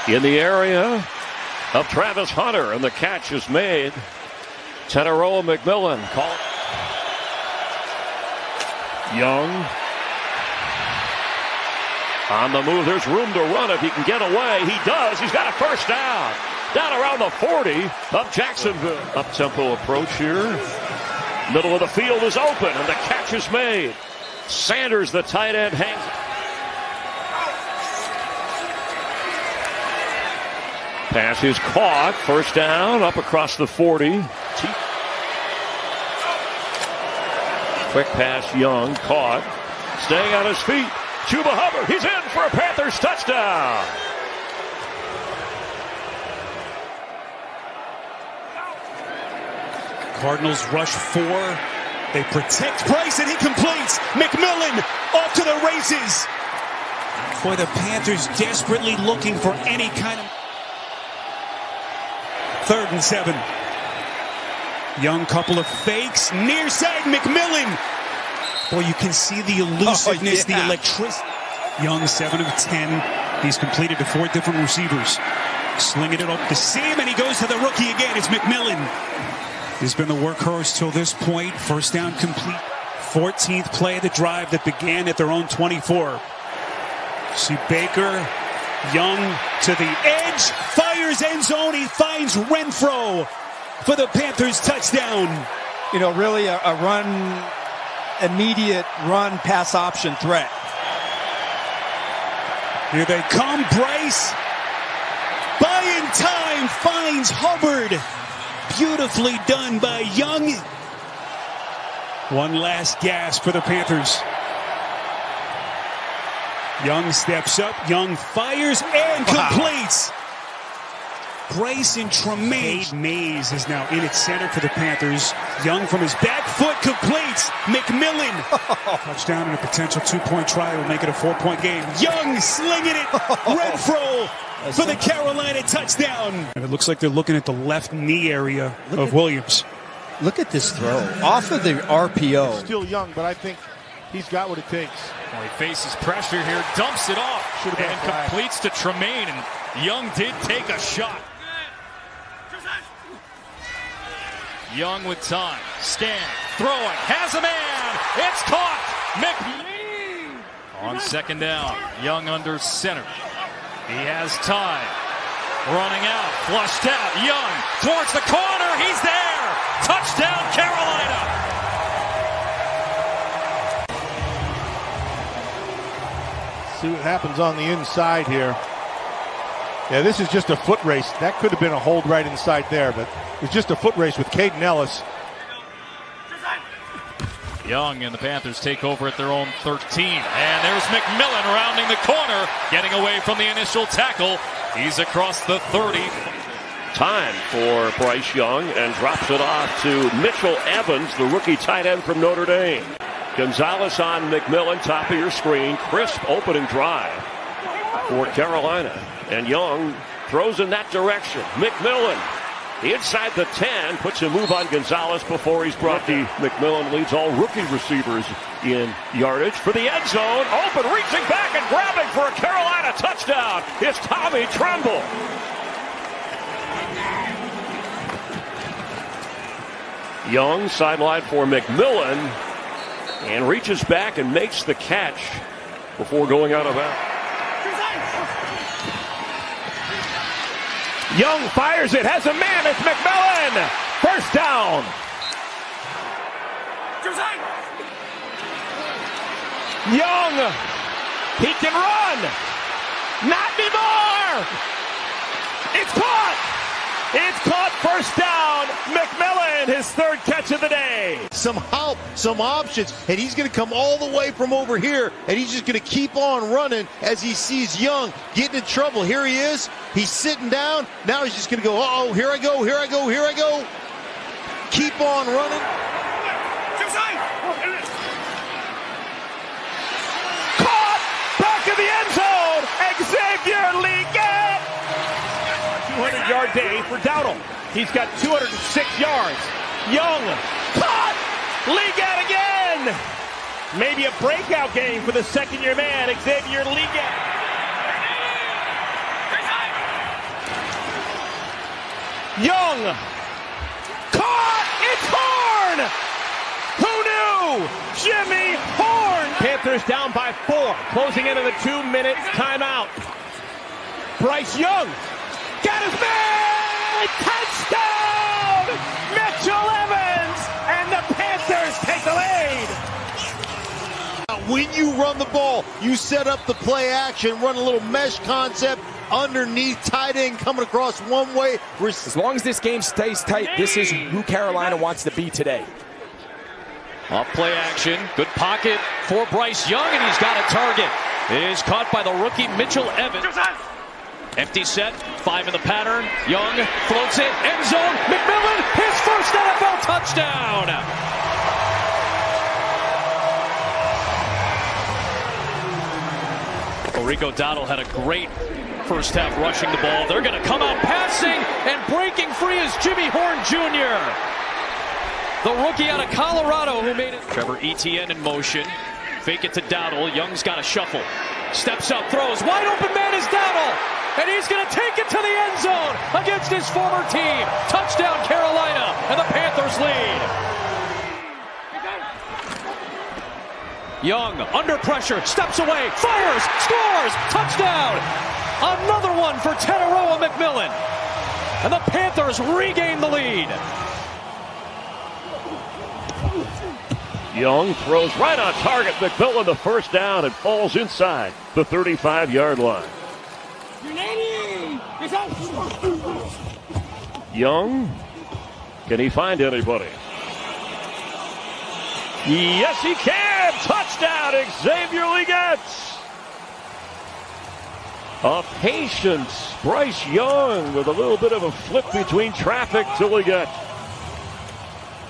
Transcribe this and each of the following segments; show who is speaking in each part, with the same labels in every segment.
Speaker 1: in the area of Travis Hunter, and the catch is made. Tenaroa McMillan called. Young on the move. There's room to run if he can get away. He does. He's got a first down. Down around the 40 of Jacksonville. Up-tempo approach here. Middle of the field is open, and the catch is made. Sanders, the tight end, hangs. Pass is caught. First down, up across the 40. Quick pass, Young, caught. Staying on his feet. Chuba Hubbard, he's in for a Panthers touchdown.
Speaker 2: Cardinals rush 4. They protect Bryce, and he completes. McMillan off to the races. Boy, the Panthers desperately looking for any kind of... 3rd and 7. Young, couple of fakes. Near side, McMillan. Boy, you can see the elusiveness, the electricity. Young, 7 of 10. He's completed to 4 different receivers. Slinging it up the seam, and he goes to the rookie again. It's McMillan. He's been the workhorse till this point. First down complete. 14th play of the drive that began at their own 24. See Baker. Young to the edge. Fires end zone. He finds Renfro for the Panthers touchdown.
Speaker 3: You know, really a run, immediate run pass option threat.
Speaker 2: Here they come. Bryce, buying time, finds Hubbard. Beautifully done by Young. One last gasp for the Panthers. Young steps up. Young fires and completes. Bryce and Tremaine. Mays is now in its center for the Panthers. Young from his back foot completes. McMillan. Touchdown and a potential 2-point try will make it a 4-point game. Young slinging it. Renfro for the Carolina touchdown. And it looks like they're looking at the left knee area of Williams.
Speaker 3: Look at this throw. Off of the RPO.
Speaker 4: Still young, but I think he's got what it takes.
Speaker 5: Well, he faces pressure here, dumps it off, and completes to Tremaine. And Young did take a shot. Young with time. Scan. Throwing. Has a man. It's caught. McMillan. On second down. Young under center. He has time. Running out. Flushed out. Young towards the corner. He's there. Touchdown, Carolina.
Speaker 4: See what happens on the inside here. Yeah, this is just a foot race. That could have been a hold right inside there, but it's just a foot race with Caden Ellis.
Speaker 5: Young and the Panthers take over at their own 13. And there's McMillan rounding the corner, getting away from the initial tackle. He's across the 30.
Speaker 1: Time for Bryce Young, and drops it off to Mitchell Evans, the rookie tight end from Notre Dame. Gonzalez on McMillan, top of your screen. Crisp opening drive for Carolina. And Young throws in that direction. McMillan inside the 10, puts a move on Gonzalez before he's brought to. McMillan leads all rookie receivers in yardage for the end zone. Open, reaching back and grabbing for a Carolina touchdown. It's Tommy Tremble. Young sideline for McMillan, and reaches back and makes the catch before going out of bounds. Young fires it, has a man, it's McMillan! First down! Young, he can run! Not anymore! It's caught! It's caught, first down! McMillan, his 3rd catch of the day!
Speaker 4: Some help, some options, and he's going to come all the way from over here, and he's just going to keep on running as he sees Young getting in trouble. Here he is. He's sitting down. Now he's just going to go, uh-oh, here I go, here I go, here I go. Keep on running.
Speaker 1: Caught! Back in the end zone! Xavier Leggett! 200-yard day for Dowdle. He's got 206 yards. Young, caught! Leggett again! Maybe a breakout game for the second-year man, Xavier Leggett. Young. Caught! It's Horn! Who knew? Jimmy Horn!
Speaker 6: Panthers down by 4, closing into the 2-minute timeout. Bryce Young got his man! Touchdown! Mitchell Evans! And the Panthers take the lead!
Speaker 4: When you run the ball, you set up the play action, run a little mesh concept underneath, tight end coming across one way.
Speaker 7: As long as this game stays tight, this is who Carolina wants to be today.
Speaker 5: Off play action, good pocket for Bryce Young, and he's got a target. It is caught by the rookie Mitchell Evans. Empty set, 5 in the pattern. Young floats it, end zone. McMillan, his first NFL touchdown. Rico Dowdle had a great first half rushing the ball. They're going to come out passing, and breaking free is Jimmy Horn Jr., the rookie out of Colorado who made it. Trevor Etienne in motion. Fake it to Dowdle. Young's got a shuffle. Steps up, throws. Wide open man is Dowdle. And he's going to take it to the end zone against his former team. Touchdown Carolina, and the Panthers lead. Young, under pressure, steps away, fires, scores, touchdown! Another one for Tenaroa McMillan. And the Panthers regain the lead.
Speaker 1: Young throws right on target. McMillan the first down and falls inside the 35-yard line. Young, can he find anybody? Yes, he can! Touchdown, Xavier Legette! A patience. Bryce Young with a little bit of a flip between traffic to Legette.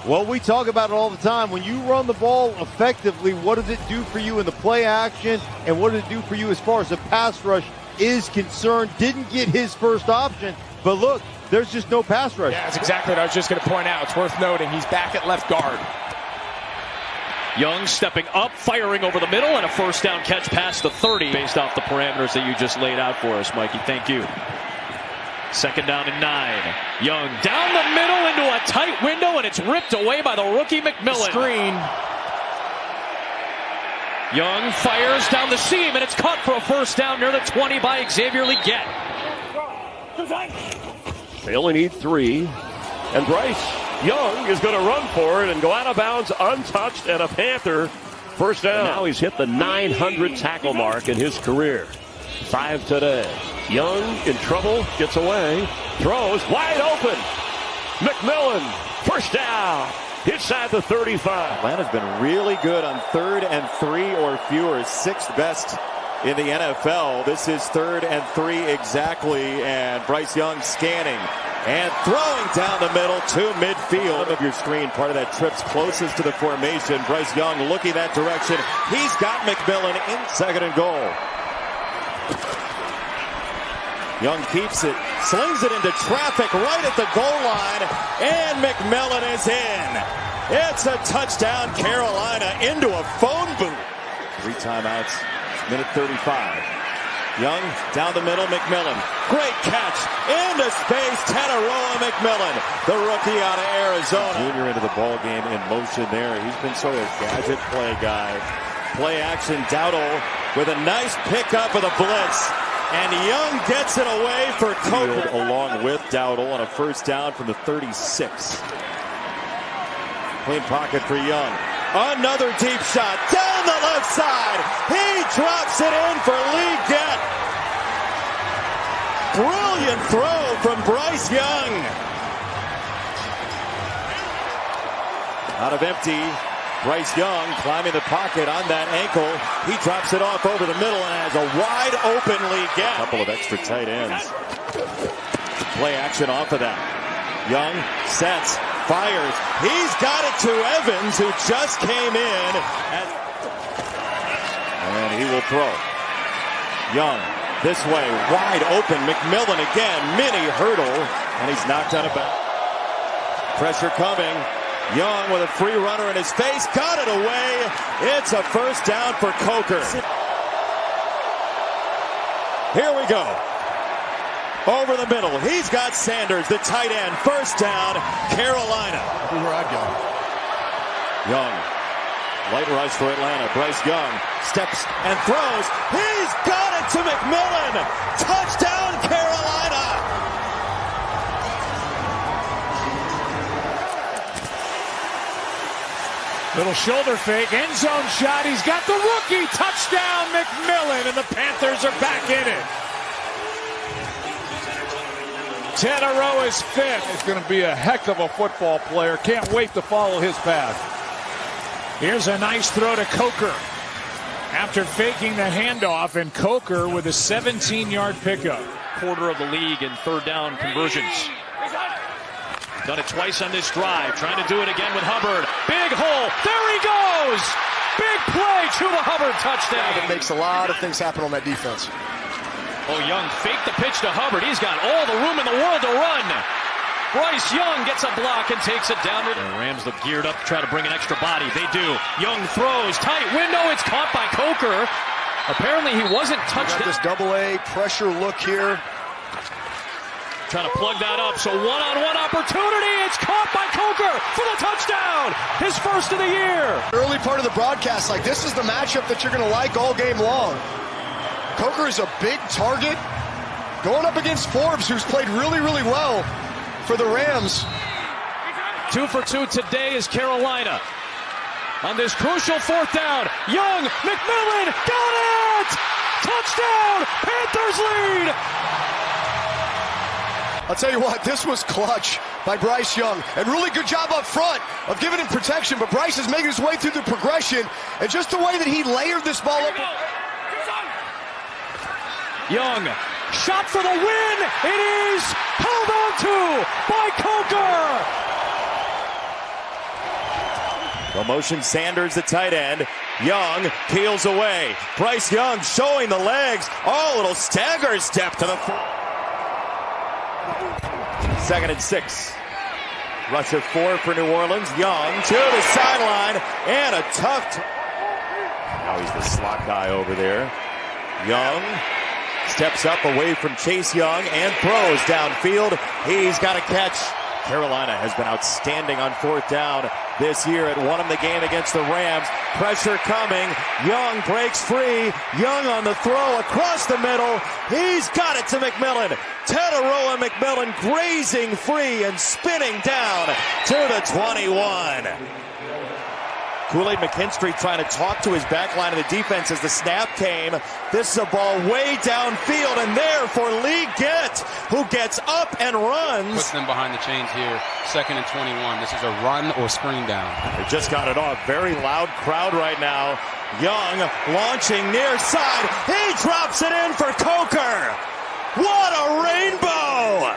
Speaker 4: Well, we talk about it all the time. When you run the ball effectively, what does it do for you in the play action, and what does it do for you as far as the pass rush is concerned? Didn't get his first option, but look, there's just no pass rush.
Speaker 7: Yeah, that's exactly what I was just going to point out. It's worth noting he's back at left guard.
Speaker 5: Young stepping up, firing over the middle, and a first down catch past the 30 based off the parameters that you just laid out for us, Mikey. Thank you. Second down and 9. Young down the middle into a tight window, and it's ripped away by the rookie McMillan.
Speaker 7: Screen.
Speaker 5: Young fires down the seam, and it's caught for a first down near the 20 by Xavier Legette.
Speaker 1: They only need 3, and Bryce Young is going to run for it and go out of bounds untouched, and a Panther first down. And now he's hit the 900 tackle mark in his career. 5 today. Young in trouble, gets away, throws wide open. McMillan, first down, inside the 35.
Speaker 8: Atlanta's been really good on 3rd and 3 or fewer, 6th best in the NFL. This is 3rd and 3 exactly, and Bryce Young scanning and throwing down the middle to midfield of your screen. Part of that trip's closest to the formation. Bryce Young looking that direction. He's got McMillan in 2nd and goal. Young keeps it, slings it into traffic right at the goal line, and McMillan is in. It's a touchdown, Carolina, into a phone booth. 3 timeouts, minute 35. Young down the middle, McMillan. Great catch into space, Tenaroa McMillan, the rookie out of Arizona. Junior into the ball game in motion there. He's been sort of a gadget play guy. Play action, Dowdle with a nice pickup of the blitz. And Young gets it away for Coker. Along with Dowdle on a first down from the 36. Clean pocket for Young. Another deep shot down the left side. He drops it in for Legette. Brilliant throw from Bryce Young. Out of empty. Bryce Young climbing the pocket on that ankle. He drops it off over the middle and has a wide open Legette. A couple of extra tight ends. Play action off of that. Young sets, fires. He's got it to Evans, who just came in. And he will throw. Young this way, wide open. McMillan again, mini hurdle. And he's knocked on it back. Pressure coming. Young with a free runner in his face, got it away. It's a first down for Coker. Here we go. over the middle. He's got Sanders, the tight end. First down, Carolina.
Speaker 4: Where I'd go.
Speaker 8: Young, light rush for Atlanta. Bryce Young steps and throws. He's got it to McMillan. Touchdown, Carolina.
Speaker 5: Little shoulder fake, end zone shot. He's got the rookie touchdown, McMillan, and the Panthers are back in it. Teterow is fifth.
Speaker 6: He's going to be a heck of a football player. Can't wait to follow his path.
Speaker 5: Here's a nice throw to Coker. After faking the handoff, and Coker with a 17-yard pickup.
Speaker 1: Quarter of the league in third down conversions. Done it twice on this drive. Trying to do it again with Hubbard. Big hole. There he goes. Big play. Chuba Hubbard touchdown.
Speaker 9: It makes a lot of things happen on that defense.
Speaker 1: Oh, Young faked the pitch to Hubbard. He's got all the room in the world to run. Bryce Young gets a block and takes it down. And Rams look geared up to try to bring an extra body. They do. Young throws. Tight window. It's caught by Coker. Apparently he wasn't touched.
Speaker 9: This double-A pressure look here.
Speaker 1: Trying to plug that up. So one-on-one opportunity. It's caught by Coker for the touchdown. His first of the year.
Speaker 9: Early part of the broadcast, like this is the matchup that you're going to like all game long. Coker is a big target going up against Forbes, who's played really, really well for the Rams.
Speaker 1: 2 for 2 today is Carolina. On this crucial fourth down, Young, McMillan, got it! Touchdown! Panthers lead!
Speaker 9: I'll tell you what, this was clutch by Bryce Young. And really good job up front of giving him protection. But Bryce is making his way through the progression. And just the way that he layered this ball up.
Speaker 1: Young, shot for the win. It is held on to by Coker.
Speaker 8: The motion Sanders, the tight end. Young peels away. Bryce Young showing the legs. Oh, a little stagger step to the 2nd and 6. Rush of 4 for New Orleans. Young to the sideline and a tough. Now he's the slot guy over there. Young steps up away from Chase Young and throws downfield. He's got a catch. Carolina has been outstanding on fourth down this year. It won him the game against the Rams. Pressure coming. Young breaks free. Young on the throw across the middle. He's got it to McMillan. Teterow and McMillan grazing free and spinning down to the 21. Kool-Aid McKinstry trying to talk to his back line of the defense as the snap came. This is a ball way downfield, and there for Lee Gett, who gets up and runs.
Speaker 10: Puts them behind the chains here. 2nd and 21. This is a run or screen down.
Speaker 8: They just got it off. Very loud crowd right now. Young launching near side. He drops it in for Coker. What a rainbow!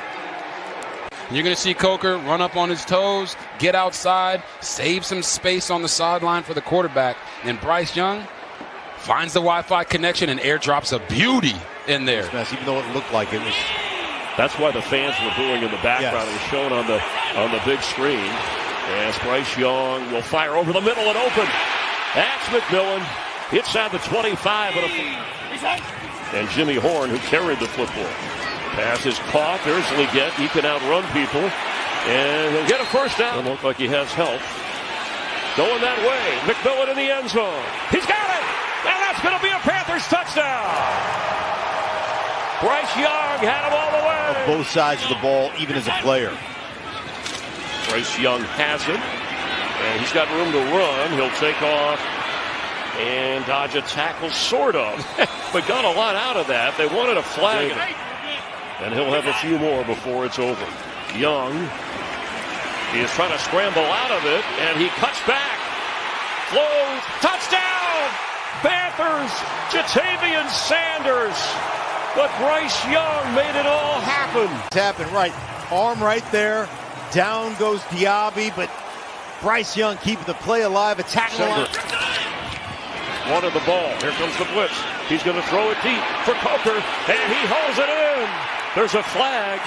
Speaker 10: You're going to see Coker run up on his toes, get outside, save some space on the sideline for the quarterback. And Bryce Young finds the Wi-Fi connection and airdrops a beauty in there.
Speaker 4: Even though it looked like it was.
Speaker 1: That's why the fans were booing in the background.
Speaker 4: Yes.
Speaker 1: It was shown on the big screen. As Bryce Young will fire over the middle and open. That's McMillan. Inside the 25. And Jimmy Horn, who carried the football. Pass is caught. There's Leggett. He can outrun people. And he'll get a first down. Doesn't look like he has help. Going that way. McMillan in the end zone. He's got it. And that's going to be a Panthers touchdown. Bryce Young had him all the way.
Speaker 4: Both sides of the ball, even as a player.
Speaker 1: Bryce Young has it. And he's got room to run. He'll take off and dodge a tackle, sort of. But got a lot out of that. They wanted a flag. And he'll have a few more before it's over. Young is trying to scramble out of it, and he cuts back. Flows, touchdown! Panthers, Jatavian Sanders. But Bryce Young made it all happen.
Speaker 4: It's happened right. Arm right there. Down goes Diaby, but Bryce Young keeping the play alive. A tackle line.
Speaker 1: Wanted the ball. Here comes the blitz. He's going to throw it deep for Coker, and he holds it in. There's a flag,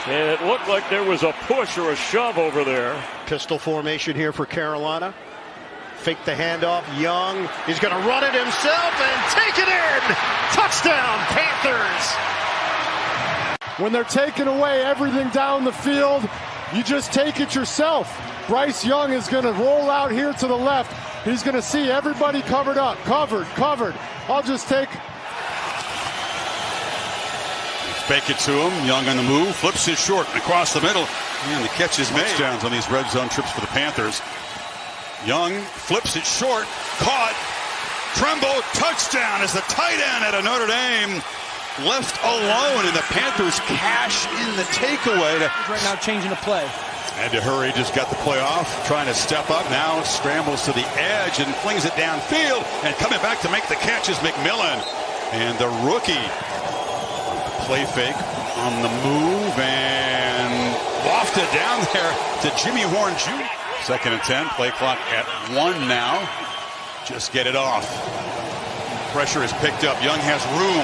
Speaker 1: and it looked like there was a push or a shove over there.
Speaker 4: Pistol formation here for Carolina. Fake the handoff. Young is going to run it himself and take it in. Touchdown, Panthers.
Speaker 11: when they're taking away everything down the field, you just take it yourself. Bryce Young is going to roll out here to the left. He's going to see everybody covered up. Covered. I'll just take.
Speaker 12: Fake it to him. Young on the move. Flips it short and across the middle. And the catch is made. Touchdowns on these red zone trips for the Panthers. Young flips it short. Caught. Tremble. Touchdown as the tight end out of Notre Dame left alone. And the Panthers cash in the takeaway.
Speaker 3: Right now changing the play.
Speaker 12: Had to hurry, just got the play off, trying to step up, now scrambles to the edge and flings it downfield, and coming back to make the catch is McMillan. And the rookie, play fake on the move, and wafted down there to Jimmy Horn Jr. 2nd and 10, play clock at 1 now. Just get it off. Pressure is picked up, Young has room,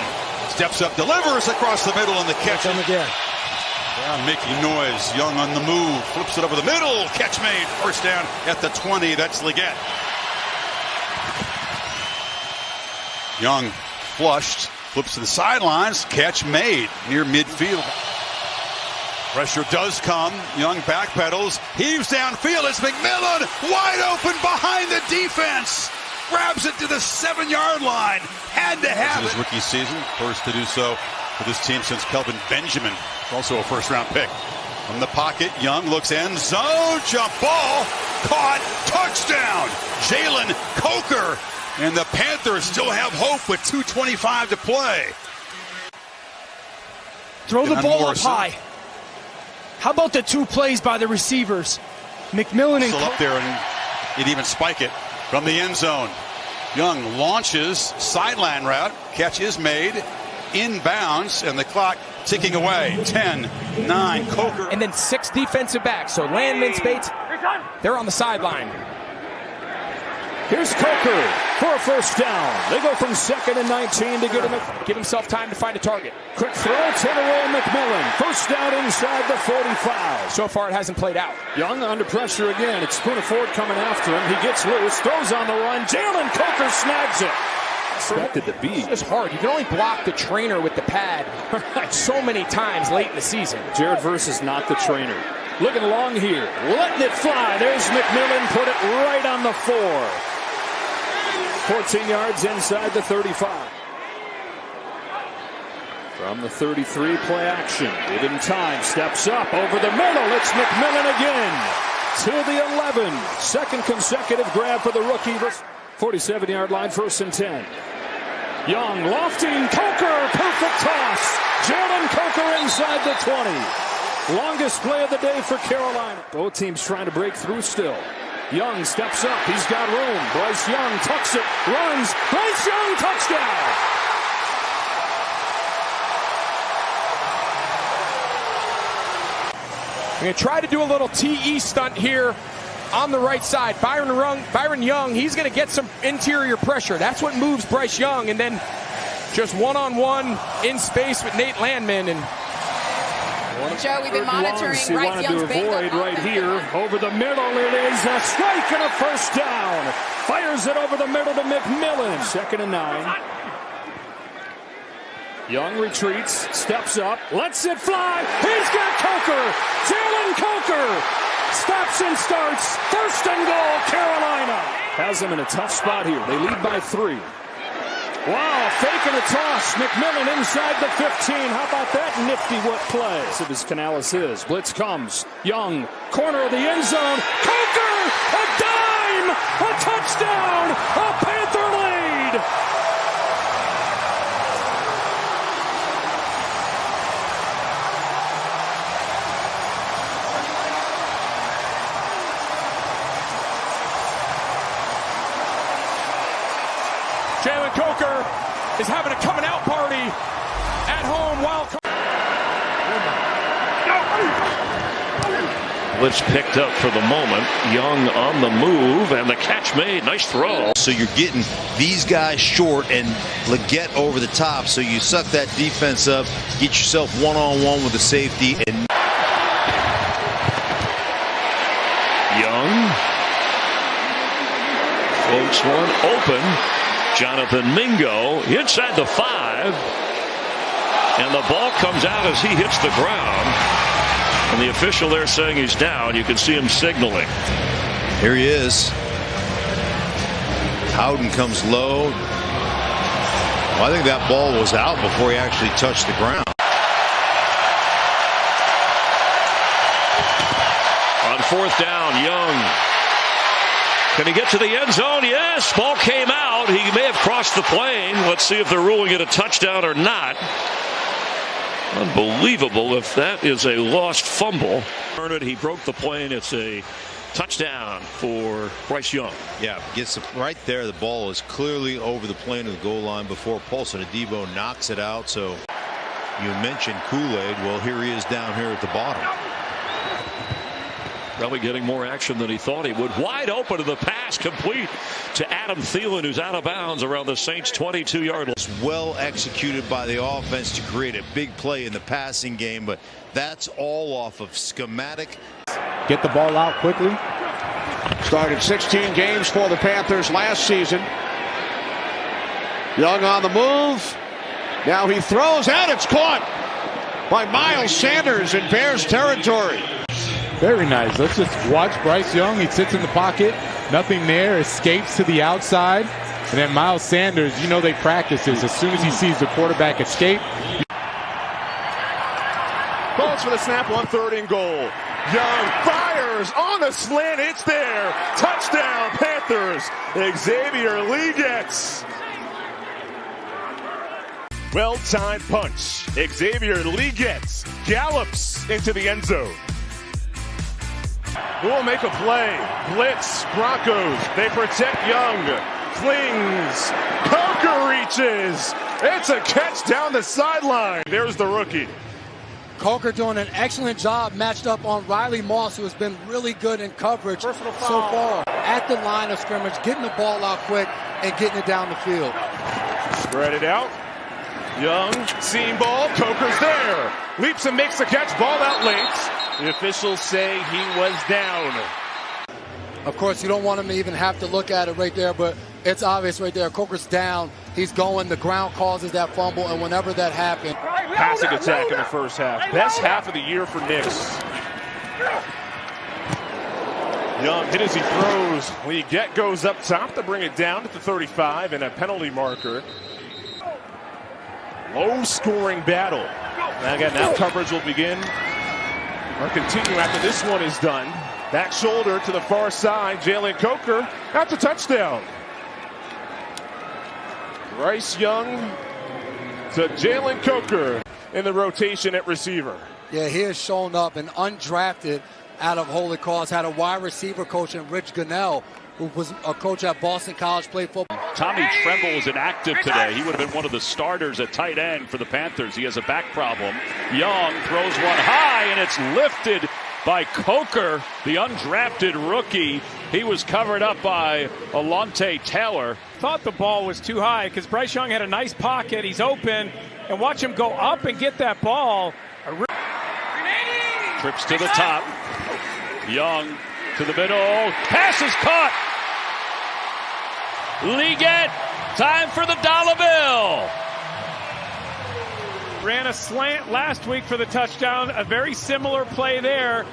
Speaker 12: steps up, delivers across the middle, and the catch
Speaker 3: again.
Speaker 12: Yeah, making noise. Young on the move. Flips it over the middle. Catch made. First down at the 20. That's Leggett. Young flushed. Flips to the sidelines. Catch made near midfield. Pressure does come. Young backpedals. Heaves downfield. It's McMillan. Wide open behind the defense. Grabs it to the 7-yard line. Had to have it. His rookie season. First to do so for this team since Kelvin Benjamin. Also a first-round pick. From the pocket, Young looks end zone, jump ball, caught, touchdown, Jalen Coker. And the Panthers still have hope with 2:25 to play.
Speaker 3: Throw the ball up high. How about the 2 plays by the receivers? McMillan and
Speaker 12: still up there, and he'd even spike it from the end zone. Young launches, sideline route, catch is made, inbounds, and the clock ticking away. 10, 9, Coker.
Speaker 7: And then 6 defensive backs. So Landman, Spates, they're on the sideline.
Speaker 6: Here's Coker for a first down. They go from 2nd and 19 to
Speaker 7: give himself time to find a target.
Speaker 6: Quick throw to the roll, McMillan. First down inside the 45.
Speaker 7: So far it hasn't played out.
Speaker 6: Young under pressure again. It's Ford coming after him. He gets loose, throws on the run. Jalen Coker snags it. Expected to be.
Speaker 7: It's hard. You can only block the trainer with the pad so many times late in the season.
Speaker 6: Jared Verse is not the trainer. Looking long here. Letting it fly. There's McMillan. Put it right on the 4. 14 yards inside the 35. From the 33, play action. Give him time. Steps up over the middle. It's McMillan again. To the 11. Second consecutive grab for the rookie. 47-yard line, 1st and 10. Young lofting, Coker, perfect toss. Jalen Coker inside the 20. Longest play of the day for Carolina. Both teams trying to break through still. Young steps up, he's got room. Bryce Young tucks it, runs. Bryce Young, touchdown.
Speaker 7: We're going to try to do a little TE stunt here on the right side. Byron Young, he's going to get some interior pressure. That's what moves Bryce Young. And then just one-on-one in space with Nate Landman. And
Speaker 13: Joe, we've been monitoring Bryce Young's
Speaker 6: avoid right here. Over the middle, it is a strike and a first down. Fires it over the middle to McMillan. 2nd and 9. Young retreats, steps up, lets it fly. He's got Coker. Jalen Coker stops and starts. 1st and goal, Carolina. Has them in a tough spot here. They lead by 3. Wow, faking a toss. McMillan inside the 15. How about that nifty what play? Of his Canales is. Blitz comes. Young, corner of the end zone. Coker, a dime, a touchdown, a Panther lead.
Speaker 7: Jalen Coker is having a coming out party at home while
Speaker 1: Blitz picked up for the moment. Young on the move, and the catch made. Nice throw.
Speaker 4: So you're getting these guys short and Leggett over the top. So you suck that defense up, get yourself one-on-one with the safety. And
Speaker 1: Young floats one open. Jonathan Mingo inside the 5. And the ball comes out as he hits the ground. And the official there saying he's down. You can see him signaling.
Speaker 4: Here he is. Howden comes low. Well, I think that ball was out before he actually touched the ground.
Speaker 1: On fourth down, Young. Can he get to the end zone? Yes. Ball came out. He may have crossed the plane. Let's see if they're ruling it a touchdown or not. Unbelievable if that is a lost fumble. He broke the plane. It's a touchdown for Bryce Young.
Speaker 4: Yeah, gets it right there. The ball is clearly over the plane of the goal line before Paulson Adebo knocks it out. So you mentioned Kool-Aid. Well, here he is down here at the bottom.
Speaker 1: Probably getting more action than he thought he would. Wide open to the pass, complete to Adam Thielen, who's out of bounds around the Saints' 22-yard line.
Speaker 4: Well executed by the offense to create a big play in the passing game, but that's all off of schematic.
Speaker 6: Get the ball out quickly. Started 16 games for the Panthers last season. Young on the move. Now he throws, and it's caught by Miles Sanders in Bears territory.
Speaker 14: Very nice. Let's just watch Bryce Young. He sits in the pocket. Nothing there. Escapes to the outside. And then Miles Sanders, you know they practice this. As soon as he sees the quarterback escape.
Speaker 6: Calls for the snap on 3rd and goal. Young fires on the slant. It's there. Touchdown Panthers. Xavier Lee gets. Well-timed punch. Xavier Lee gets. Gallops into the end zone. Who will make a play? Blitz, Broncos. They protect Young. Flings. Coker reaches. It's a catch down the sideline. There's the rookie.
Speaker 15: Coker doing an excellent job matched up on Riley Moss, who has been really good in coverage so far at the line of scrimmage, getting the ball out quick and getting it down the field.
Speaker 6: Spread it out. Young, seam ball. Coker's there. Leaps and makes the catch. Ball out late. The officials say he was down.
Speaker 15: Of course, you don't want him to even have to look at it right there, but it's obvious right there. Coker's down. He's going. The ground causes that fumble, and whenever that happens.
Speaker 6: Passing attack in the first half. Best half of the year for Knicks. Young hit as he throws. Leggett goes up top to bring it down to the 35 and a penalty marker. Low-scoring battle. And again, now coverage will begin or continue after this one is done. Back shoulder to the far side. Jalen Coker. That's a touchdown. Bryce Young to Jalen Coker in the rotation at receiver.
Speaker 15: Yeah, he has shown up and undrafted out of Holy Cross. Had a wide receiver coach in Rich Gunnell, who was a coach at Boston College, played football.
Speaker 1: Tommy Tremble is inactive today. He would have been one of the starters at tight end for the Panthers. He has a back problem. Young throws one high, and it's lifted by Coker, the undrafted rookie. He was covered up by Alontae Taylor.
Speaker 7: Thought the ball was too high because Bryce Young had a nice pocket. He's open, and watch him go up and get that ball.
Speaker 1: Trips to the top. Young to the middle. Pass is caught. Leggett, time for the dollar bill.
Speaker 7: Ran a slant last week for the touchdown. A very similar play there.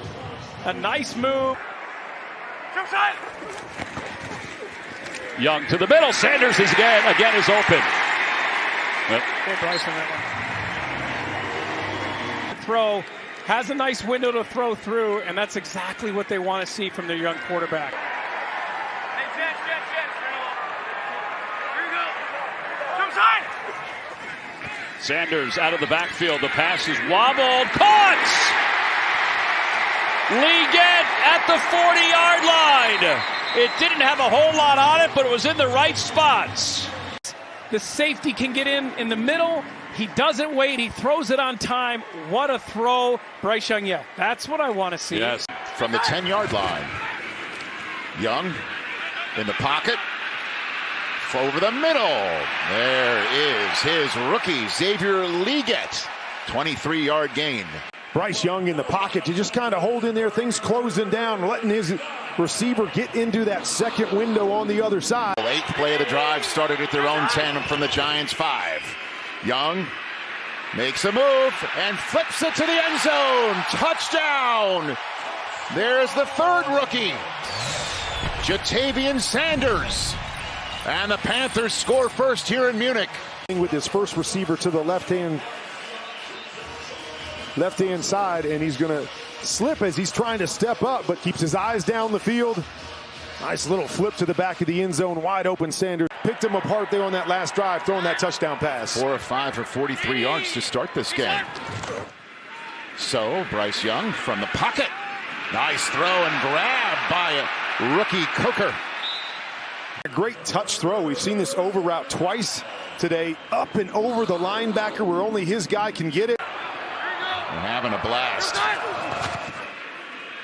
Speaker 7: A nice move.
Speaker 1: Young to the middle. Sanders is again is open.
Speaker 7: Bryce on that one. Throw. Has a nice window to throw through, and that's exactly what they want to see from their young quarterback.
Speaker 1: Sanders out of the backfield. The pass is wobbled. Caught! Leggett at the 40-yard line. It didn't have a whole lot on it, but it was in the right spots.
Speaker 7: The safety can get in the middle. He doesn't wait. He throws it on time. What a throw. Bryce Young, yeah, that's what I want to see.
Speaker 1: Yes.
Speaker 16: From the 10-yard line. Young in the pocket. Over the middle. There is his rookie, Xavier Leggett. 23-yard gain.
Speaker 6: Bryce Young in the pocket to just kind of hold in there. Things closing down, letting his receiver get into that second window on the other side.
Speaker 16: 8th play of the drive started at their own 10 from the Giants' 5. Young Makes a move and flips it to the end zone. Touchdown. There's the third rookie, Jatavian Sanders. And the Panthers score first here in Munich.
Speaker 11: With his first receiver to the left-hand side, and he's going to slip as he's trying to step up, but keeps his eyes down the field. Nice little flip to the back of the end zone, wide open. Sanders picked him apart there on that last drive, throwing that touchdown pass.
Speaker 16: 4 of 5 for 43 yards to start this game. So Bryce Young from the pocket. Nice throw and grab by rookie Coker.
Speaker 11: A great touch throw. We've seen this over route twice today, up and over the linebacker where only his guy can get it.
Speaker 16: We're having a blast.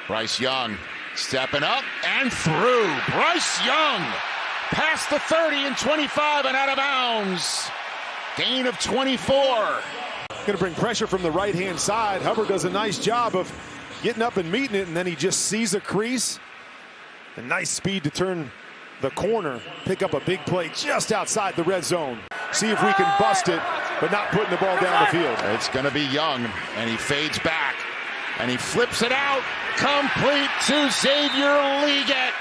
Speaker 16: Bryce Young stepping up and through. Bryce Young past the 30 and 25 and out of bounds. Gain of 24.
Speaker 11: Going to bring pressure from the right-hand side. Hubbard does a nice job of getting up and meeting it, and then he just sees a crease. A nice speed to turn the corner, pick up a big play just outside the red zone. See if we can bust it, but not putting the ball down the field.
Speaker 16: It's going to be Young, and he fades back, and he flips it out, complete to Xavier Leggett.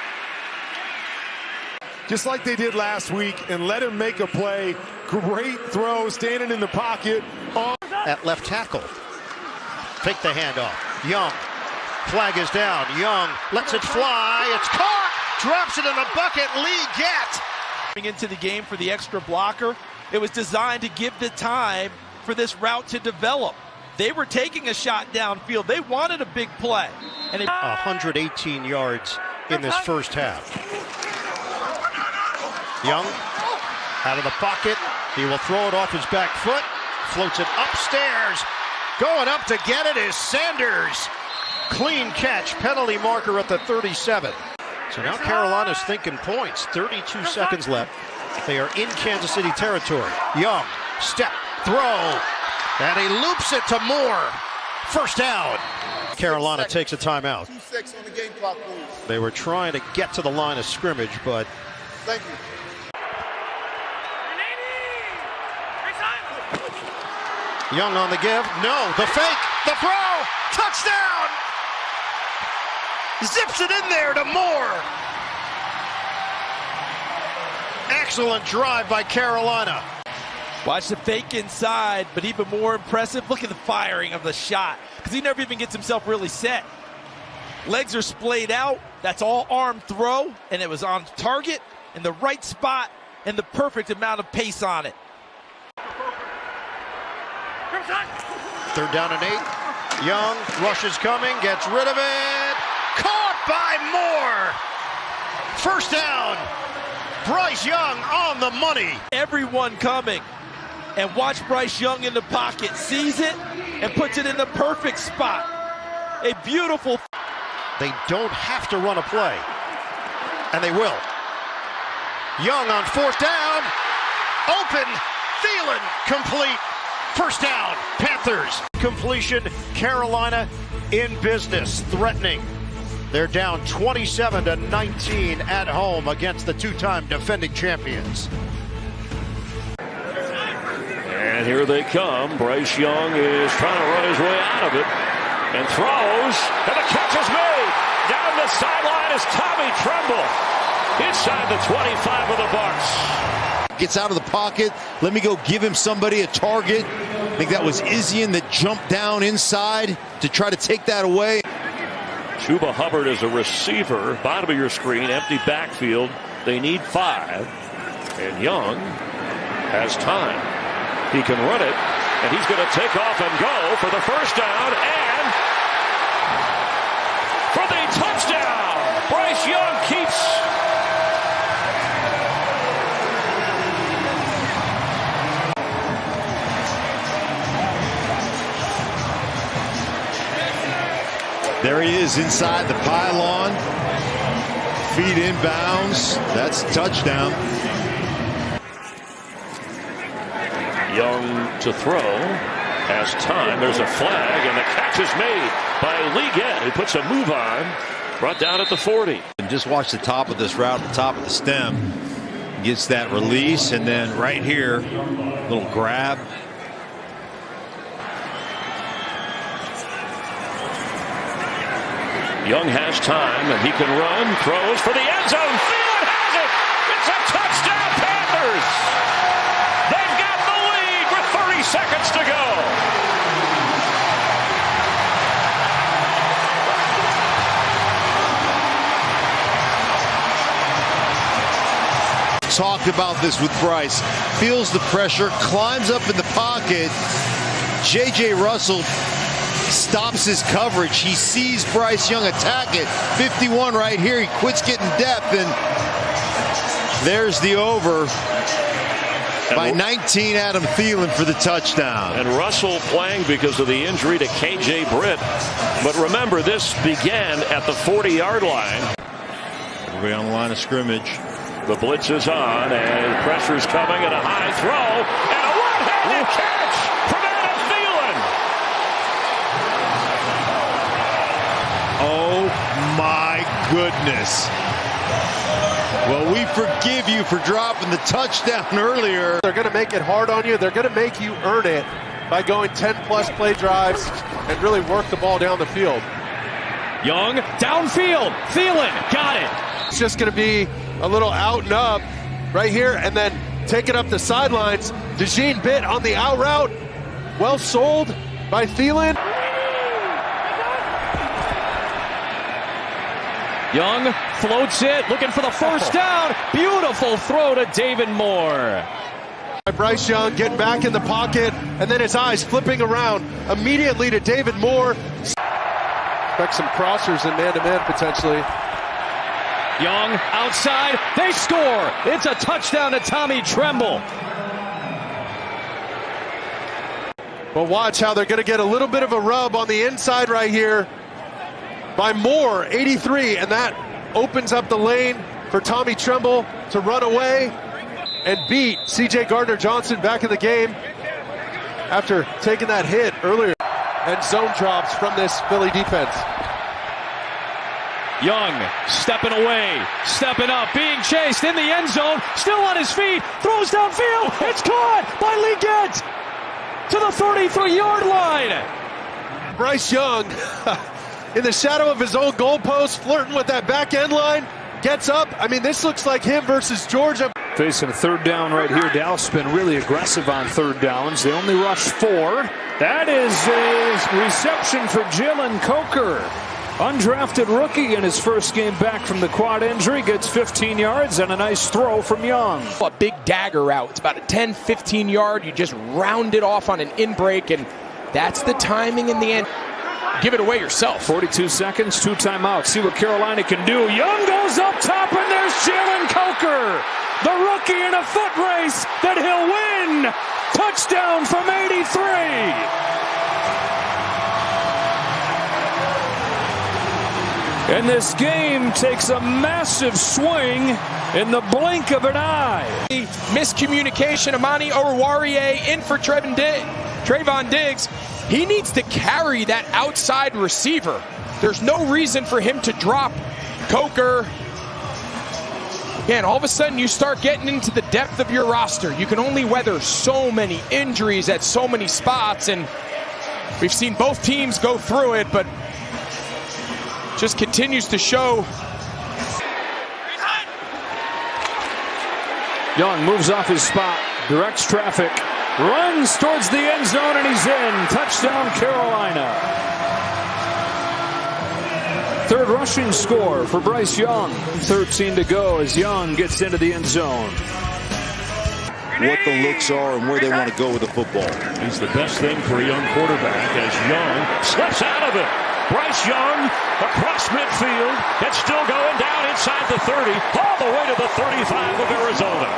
Speaker 11: Just like they did last week, and let him make a play. Great throw, standing in the pocket.
Speaker 4: At left tackle. Take the handoff. Young. Flag is down. Young lets it fly. It's caught. Drops it in the bucket. Leggett.
Speaker 17: Into the game for the extra blocker. It was designed to give the time for this route to develop. They were taking a shot downfield. They wanted a big play. And
Speaker 4: 118 yards in this first half. Young out of the pocket. He will throw it off his back foot. Floats it upstairs. Going up to get it is Sanders. Clean catch. Penalty marker at the 37. So now Carolina's thinking points. 32 seconds left. They are in Kansas City territory. Young, step, throw, and he loops it to Moore. First down. Carolina takes a timeout.
Speaker 18: 2-6 on the game clock, please.
Speaker 4: They were trying to get to the line of scrimmage, but
Speaker 18: Thank you.
Speaker 4: Young on the give. No, the fake, the throw, touchdown! Zips it in there to Moore. Excellent drive by Carolina.
Speaker 17: Watch the fake inside, but even more impressive, look at the firing of the shot, because he never even gets himself really set. Legs are splayed out. That's all arm throw, and it was on target in the right spot and the perfect amount of pace on it.
Speaker 4: 3rd down and 8. Young, rush is coming, gets rid of it. Caught by Moore. First down. Bryce Young on the money.
Speaker 17: Everyone coming. And watch Bryce Young in the pocket. Sees it and puts it in the perfect spot. A beautiful.
Speaker 4: They don't have to run a play. And they will. Young on 4th down. Open. Thielen complete. First down, Panthers. Completion, Carolina in business, threatening. They're down 27-19 at home against the 2-time defending champions.
Speaker 1: And here they come. Bryce Young is trying to run his way out of it and throws, and the catch is made. Down the sideline is Tommy Tremble inside the 25 of the Bucs.
Speaker 4: Gets out of the pocket. Let me go give him somebody a target. I think that was Izzian that jumped down inside to try to take that away.
Speaker 1: Chuba Hubbard is a receiver. Bottom of your screen, empty backfield. They need 5. And Young has time. He can run it, and he's going to take off and go for the first down and for the touchdown. Bryce Young keeps.
Speaker 4: There he is inside the pylon. Feet inbounds. That's a touchdown.
Speaker 1: Young to throw. Has time. There's a flag, and the catch is made by Leggett, who puts a move on. Brought down at the 40.
Speaker 4: And just watch the top of this route, the top of the stem. Gets that release, and then right here, little grab.
Speaker 1: Young has time, and he can run, throws for the end zone. Thielen has it! It's a touchdown, Panthers! They've got the lead with 30 seconds to go.
Speaker 4: Talked about this with Bryce. Feels the pressure, climbs up in the pocket. J.J. Russell stops his coverage. He sees Bryce Young attack it. 51 right here. He quits getting depth, and there's the over by 19, Adam Thielen for the touchdown.
Speaker 1: And Russell playing because of the injury to K.J. Britt. But remember, this began at the 40-yard line.
Speaker 4: Everybody on the line of scrimmage.
Speaker 1: The blitz is on, and pressure's coming, and a high throw, and a one-handed catch from Adam Thielen.
Speaker 4: Oh, my goodness. Well, we forgive you for dropping the touchdown earlier.
Speaker 11: They're going to make it hard on you. They're going to make you earn it by going 10-plus play drives and really work the ball down the field.
Speaker 6: Young, downfield. Thielen, got it.
Speaker 11: It's just going to be a little out and up right here, and then taking up the sidelines. DeJean Bitt on the out route. Well sold by Thielen.
Speaker 6: Young floats it, looking for the first down. Beautiful throw to David Moore.
Speaker 11: Bryce Young getting back in the pocket, and then his eyes flipping around immediately to David Moore. Expect some crossers in man-to-man potentially.
Speaker 6: Young outside, they score. It's a touchdown to Tommy Tremble.
Speaker 11: But watch how they're going to get a little bit of a rub on the inside right here by Moore, 83, and that opens up the lane for Tommy Tremble to run away and beat C.J. Gardner-Johnson back in the game after taking that hit earlier. And zone drops from this Philly defense.
Speaker 6: Young stepping away, stepping up, being chased in the end zone, still on his feet, throws downfield, it's caught by Leggett to the 33-yard line.
Speaker 11: Bryce Young, in the shadow of his own goalpost, flirting with that back end line, gets up. I mean, this looks like him versus Georgia.
Speaker 19: Facing a third down right here. Dallas has been really aggressive on third downs. They only rush 4. That is a reception for Jalen Coker. Undrafted rookie in his first game back from the quad injury, gets 15 yards and a nice throw from Young.
Speaker 7: A big dagger route. It's about a 10, 15 yard. You just round it off on an in break, and that's the timing in the end. Give it away yourself.
Speaker 19: 42 seconds, 2 timeouts. See what Carolina can do. Young goes up top, and there's Jalen Coker, the rookie in a foot race that he'll win. Touchdown from 83. And this game takes a massive swing in the blink of an eye.
Speaker 7: Miscommunication. Amani Oruwariye in for Trayvon Diggs. He needs to carry that outside receiver. There's no reason for him to drop Coker. Again, all of a sudden you start getting into the depth of your roster. You can only weather so many injuries at so many spots, and we've seen both teams go through it, but just continues to show.
Speaker 19: Young moves off his spot, directs traffic, runs towards the end zone, and he's in. Touchdown, Carolina. Third rushing score for Bryce Young. 13 to go as Young gets into the end zone.
Speaker 4: What the looks are and where they want to go with the football.
Speaker 1: He's the best thing for a young quarterback as Young slips out of it. Bryce Young across midfield. It's still going down inside the 30, all the way to the 35 of Arizona.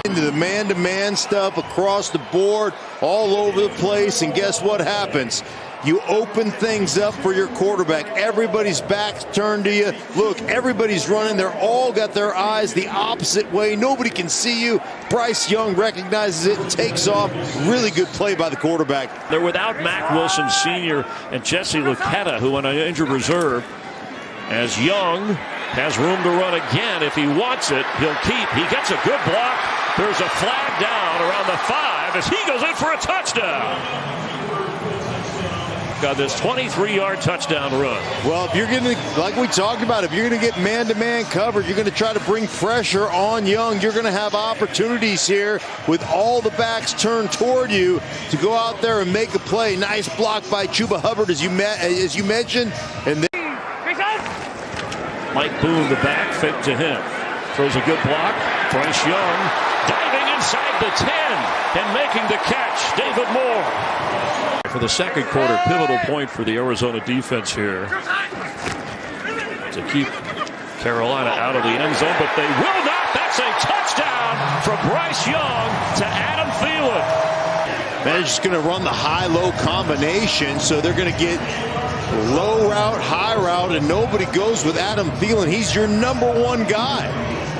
Speaker 4: Into the man-to-man stuff across the board, all over the place, and guess what happens? You open things up for your quarterback. Everybody's back's turned to you. Look, everybody's running. They're all got their eyes the opposite way. Nobody can see you. Bryce Young recognizes it and takes off. Really good play by the quarterback.
Speaker 1: They're without Mack Wilson Sr. and Jesse Luketa, who on an injured reserve. As Young has room to run again. If he wants it, he'll keep. He gets a good block. There's a flag down around the 5 as he goes in for a touchdown. on this 23-yard touchdown run.
Speaker 4: Well, if you're going to, like we talked about, if you're going to get man-to-man coverage, you're going to try to bring pressure on Young. You're going to have opportunities here with all the backs turned toward you to go out there and make a play. Nice block by Chuba Hubbard, as you mentioned. And then
Speaker 1: Mike Boone, the back, fake to him. Throws a good block. Bryce Young diving inside the 10 and making the catch. David Moore. For the second quarter, pivotal point for the Arizona defense here to keep Carolina out of the end zone, but they will not. That's a touchdown from Bryce Young to Adam Thielen.
Speaker 4: Man, just going to run the high-low combination, so they're going to get low route, high route, and nobody goes with Adam Thielen. He's your number one guy,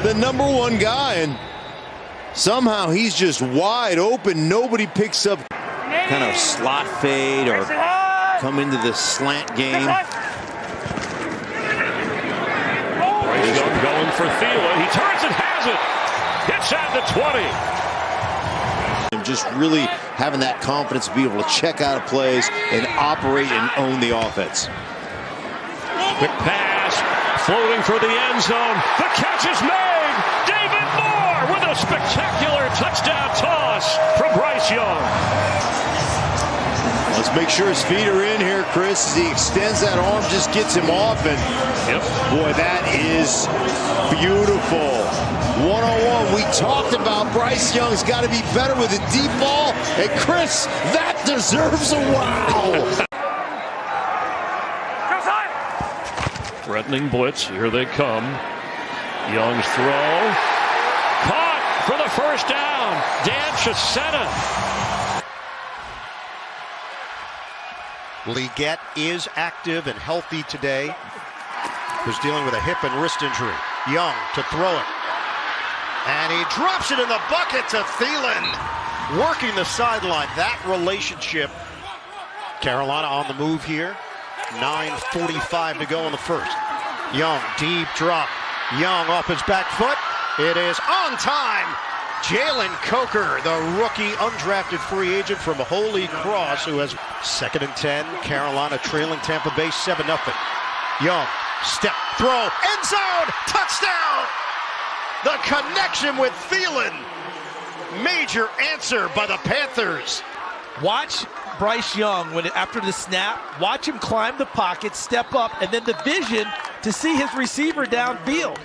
Speaker 4: the number one guy, and somehow he's just wide open. Nobody picks up kind of slot fade or come into the slant game.
Speaker 1: Bryce Young going for Thielen. He turns and has it. Gets out the 20.
Speaker 4: And just really having that confidence to be able to check out of plays and operate and own the offense.
Speaker 1: Quick pass, floating for the end zone. The catch is made. David Moore with a spectacular touchdown toss from Bryce Young.
Speaker 4: Let's make sure his feet are in here, Chris. As he extends that arm, just gets him off, and boy, that is beautiful. One-on-one, we talked about Bryce Young's got to be better with a deep ball, and Chris, that deserves a wow.
Speaker 1: Threatening blitz, here they come. Young's throw, caught for the first down. Dan Chisetta.
Speaker 20: Liggett is active and healthy today. Was dealing with a hip and wrist injury. Young to throw it. And he drops it in the bucket to Thielen. Working the sideline. That relationship. Carolina on the move here. 9:45 to go in the first. Young, deep drop. Young off his back foot. It is on time. Jalen Coker, the rookie undrafted free agent from Holy Cross, who has 2nd and 10. Carolina trailing Tampa Bay 7-0. Young, step, throw, end zone, touchdown! The connection with Thielen. Major answer by the Panthers.
Speaker 17: Watch Bryce Young after the snap. Watch him climb the pocket, step up, and then the vision to see his receiver downfield.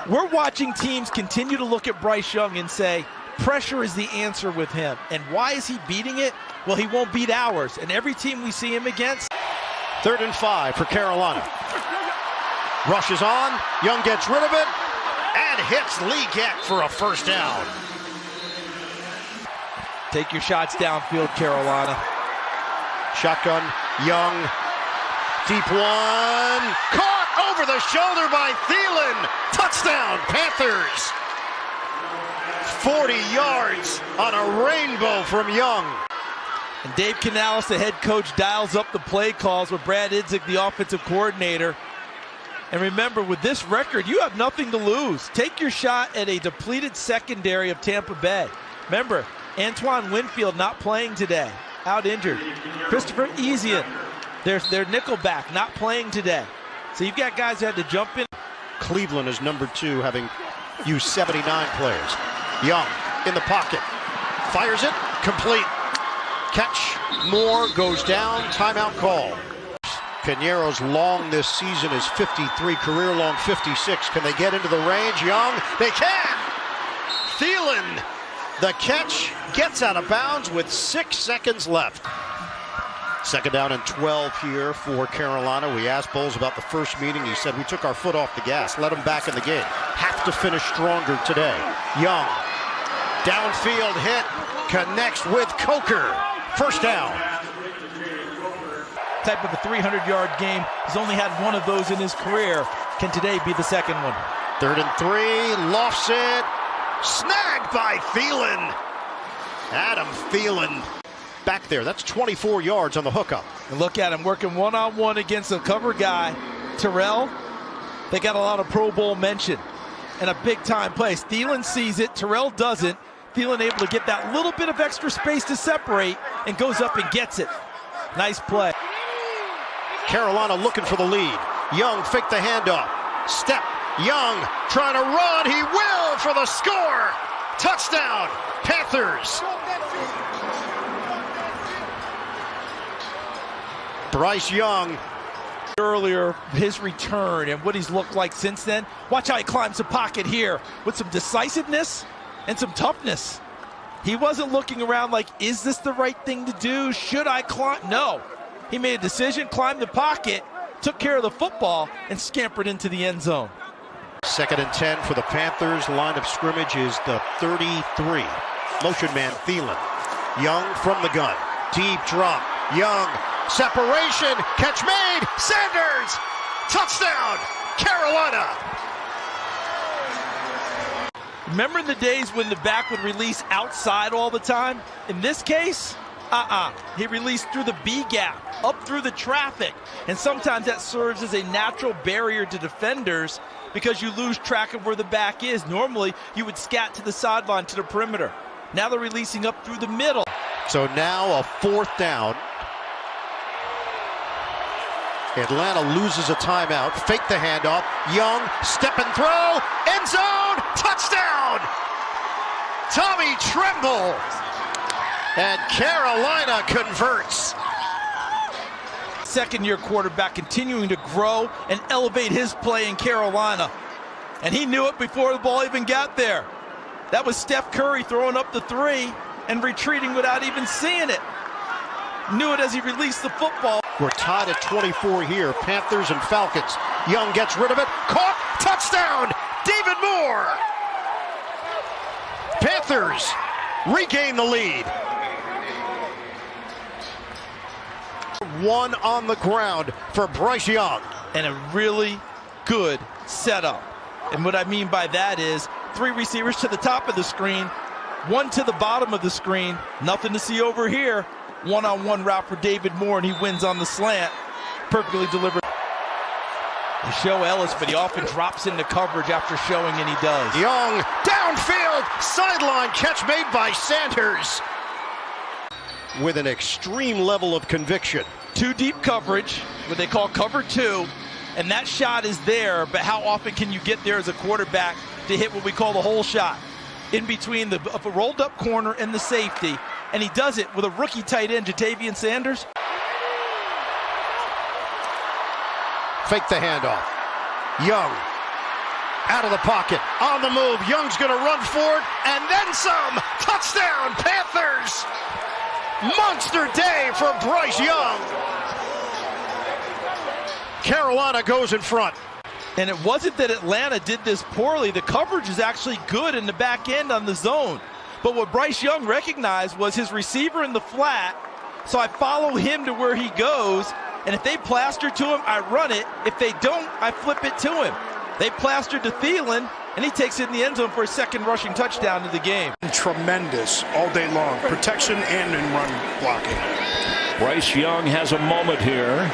Speaker 17: We're watching teams continue to look at Bryce Young and say, pressure is the answer with him. And why is he beating it? Well, he won't beat ours. And every team we see him against.
Speaker 20: 3rd and 5 for Carolina. Rushes on. Young gets rid of it and hits Liggett for a first down.
Speaker 17: Take your shots downfield, Carolina.
Speaker 20: Shotgun, Young. Deep one. Caught over the shoulder by Thielen. Touchdown, Panthers. 40 yards on a rainbow from Young.
Speaker 17: And Dave Canales, the head coach, dials up the play calls with Brad Idzik, the offensive coordinator. And remember, with this record, you have nothing to lose. Take your shot at a depleted secondary of Tampa Bay. Remember, Antoine Winfield not playing today, out injured. Christopher Ezian, their nickelback, not playing today. So you've got guys that had to jump in.
Speaker 20: Cleveland is number 2, having used 79 players. Young in the pocket. Fires it. Complete. Catch. Moore goes down. Timeout call. Piñeiro's long this season is 53, career long 56. Can they get into the range? Young, they can! Thielen, the catch, gets out of bounds with 6 seconds left. 2nd down and 12 here for Carolina. We asked Bowles about the first meeting. He said, we took our foot off the gas, let them back in the game. Have to finish stronger today. Young, downfield hit, connects with Coker. First down.
Speaker 17: Type of a 300-yard game. He's only had one of those in his career. Can today be the second one?
Speaker 20: 3rd and 3, lofts it. Snagged by Thielen. Adam Thielen back there. That's 24 yards on the hookup.
Speaker 17: And look at him working one-on-one against a cover guy. Terrell, they got a lot of Pro Bowl mention and a big-time play. Thielen sees it. Terrell doesn't. Thielen able to get that little bit of extra space to separate and goes up and gets it. Nice play.
Speaker 20: Carolina looking for the lead. Young faked the handoff. Step. Young trying to run. He will for the score. Touchdown, Panthers. Bryce Young.
Speaker 17: Earlier, his return and what he's looked like since then. Watch how he climbs the pocket here with some decisiveness and some toughness. He wasn't looking around like, is this the right thing to do? Should I climb? No. He made a decision, climbed the pocket, took care of the football, and scampered into the end zone.
Speaker 20: 2nd and 10 for the Panthers. Line of scrimmage is the 33. Motion man Thielen. Young from the gun. Deep drop. Young. Separation. Catch made. Sanders. Touchdown. Carolina.
Speaker 17: Remember the days when the back would release outside all the time? In this case, he released through the B gap, up through the traffic. And sometimes that serves as a natural barrier to defenders because you lose track of where the back is. Normally, you would scat to the sideline, to the perimeter. Now they're releasing up through the middle.
Speaker 20: So now a 4th down. Atlanta loses a timeout. Fake the handoff. Young, step and throw. End zone. Touchdown. Tommy Tremble. And Carolina converts.
Speaker 17: Second-year quarterback continuing to grow and elevate his play in Carolina. And he knew it before the ball even got there. That was Steph Curry throwing up the 3 and retreating without even seeing it. Knew it as he released the football.
Speaker 20: We're tied at 24 here. Panthers and Falcons. Young gets rid of it. Caught. Touchdown. David Moore. Panthers regain the lead. 1 on the ground for Bryce Young.
Speaker 17: And a really good setup. And what I mean by that is 3 receivers to the top of the screen, 1 to the bottom of the screen. Nothing to see over here. One-on-one route for David Moore, and he wins on the slant. Perfectly delivered. They show Ellis, but he often drops into coverage after showing, and he does.
Speaker 20: Young, downfield, sideline catch made by Sanders. With an extreme level of conviction.
Speaker 17: 2 deep coverage, what they call cover 2, and that shot is there, but how often can you get there as a quarterback to hit what we call the hole shot? In between the rolled up corner and the safety, and he does it with a rookie tight end, Jatavian Sanders.
Speaker 20: Fake the handoff. Young out of the pocket, on the move. Young's going to run for it, and then some. Touchdown, Panthers. Monster day for Bryce Young. Carolina goes in front.
Speaker 17: And it wasn't that Atlanta did this poorly. The coverage is actually good in the back end on the zone. But what Bryce Young recognized was his receiver in the flat. So I follow him to where he goes. And if they plaster to him, I run it. If they don't, I flip it to him. They plastered to Thielen, and he takes it in the end zone for a second rushing touchdown of the game.
Speaker 2: Tremendous all day long. Protection and in run blocking.
Speaker 1: Bryce Young has a moment here.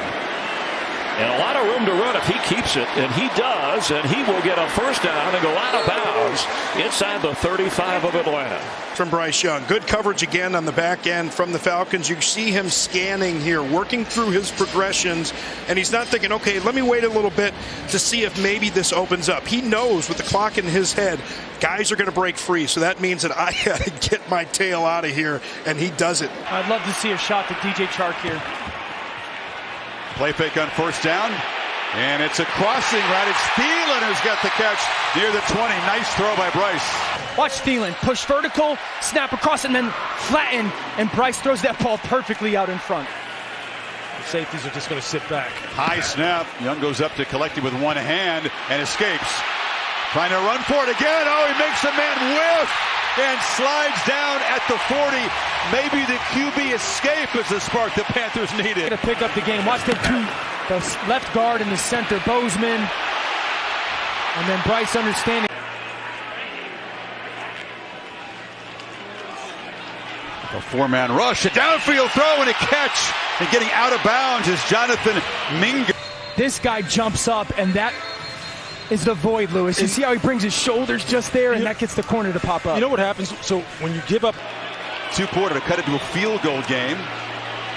Speaker 1: And a lot of room to run if he keeps it, and he does, and he will get a first down and go out of bounds inside the 35 of Atlanta.
Speaker 2: From Bryce Young. Good coverage again on the back end from the Falcons. You see him scanning here, working through his progressions, and he's not thinking, okay, let me wait a little bit to see if maybe this opens up. He knows with the clock in his head, guys are going to break free, so that means that I got to get my tail out of here, and he does it.
Speaker 6: I'd love to see a shot to DJ Chark here.
Speaker 12: Play fake on first down. And it's a crossing route. It's Thielen who's got the catch near the 20. Nice throw by Bryce.
Speaker 6: Watch Thielen push vertical, snap across, and then flatten. And Bryce throws that ball perfectly out in front. The safeties are just going to sit back.
Speaker 12: High snap. Young goes up to collect it with one hand and escapes. Trying to run for it again. Oh, he makes a man whiff and slides down at the 40. Maybe the QB escape is the spark the Panthers needed.
Speaker 6: To pick up the game. Watch the left guard in the center, Bozeman, and then Bryce understanding.
Speaker 12: A 4-man rush, a downfield throw and a catch. And getting out of bounds is Jonathan Mingo.
Speaker 6: This guy jumps up, and that is the void, Lewis. You see how he brings his shoulders just there, and that gets the corner to pop up.
Speaker 7: You know what happens? So when you give up
Speaker 12: 2 quarters to cut it to a field goal game.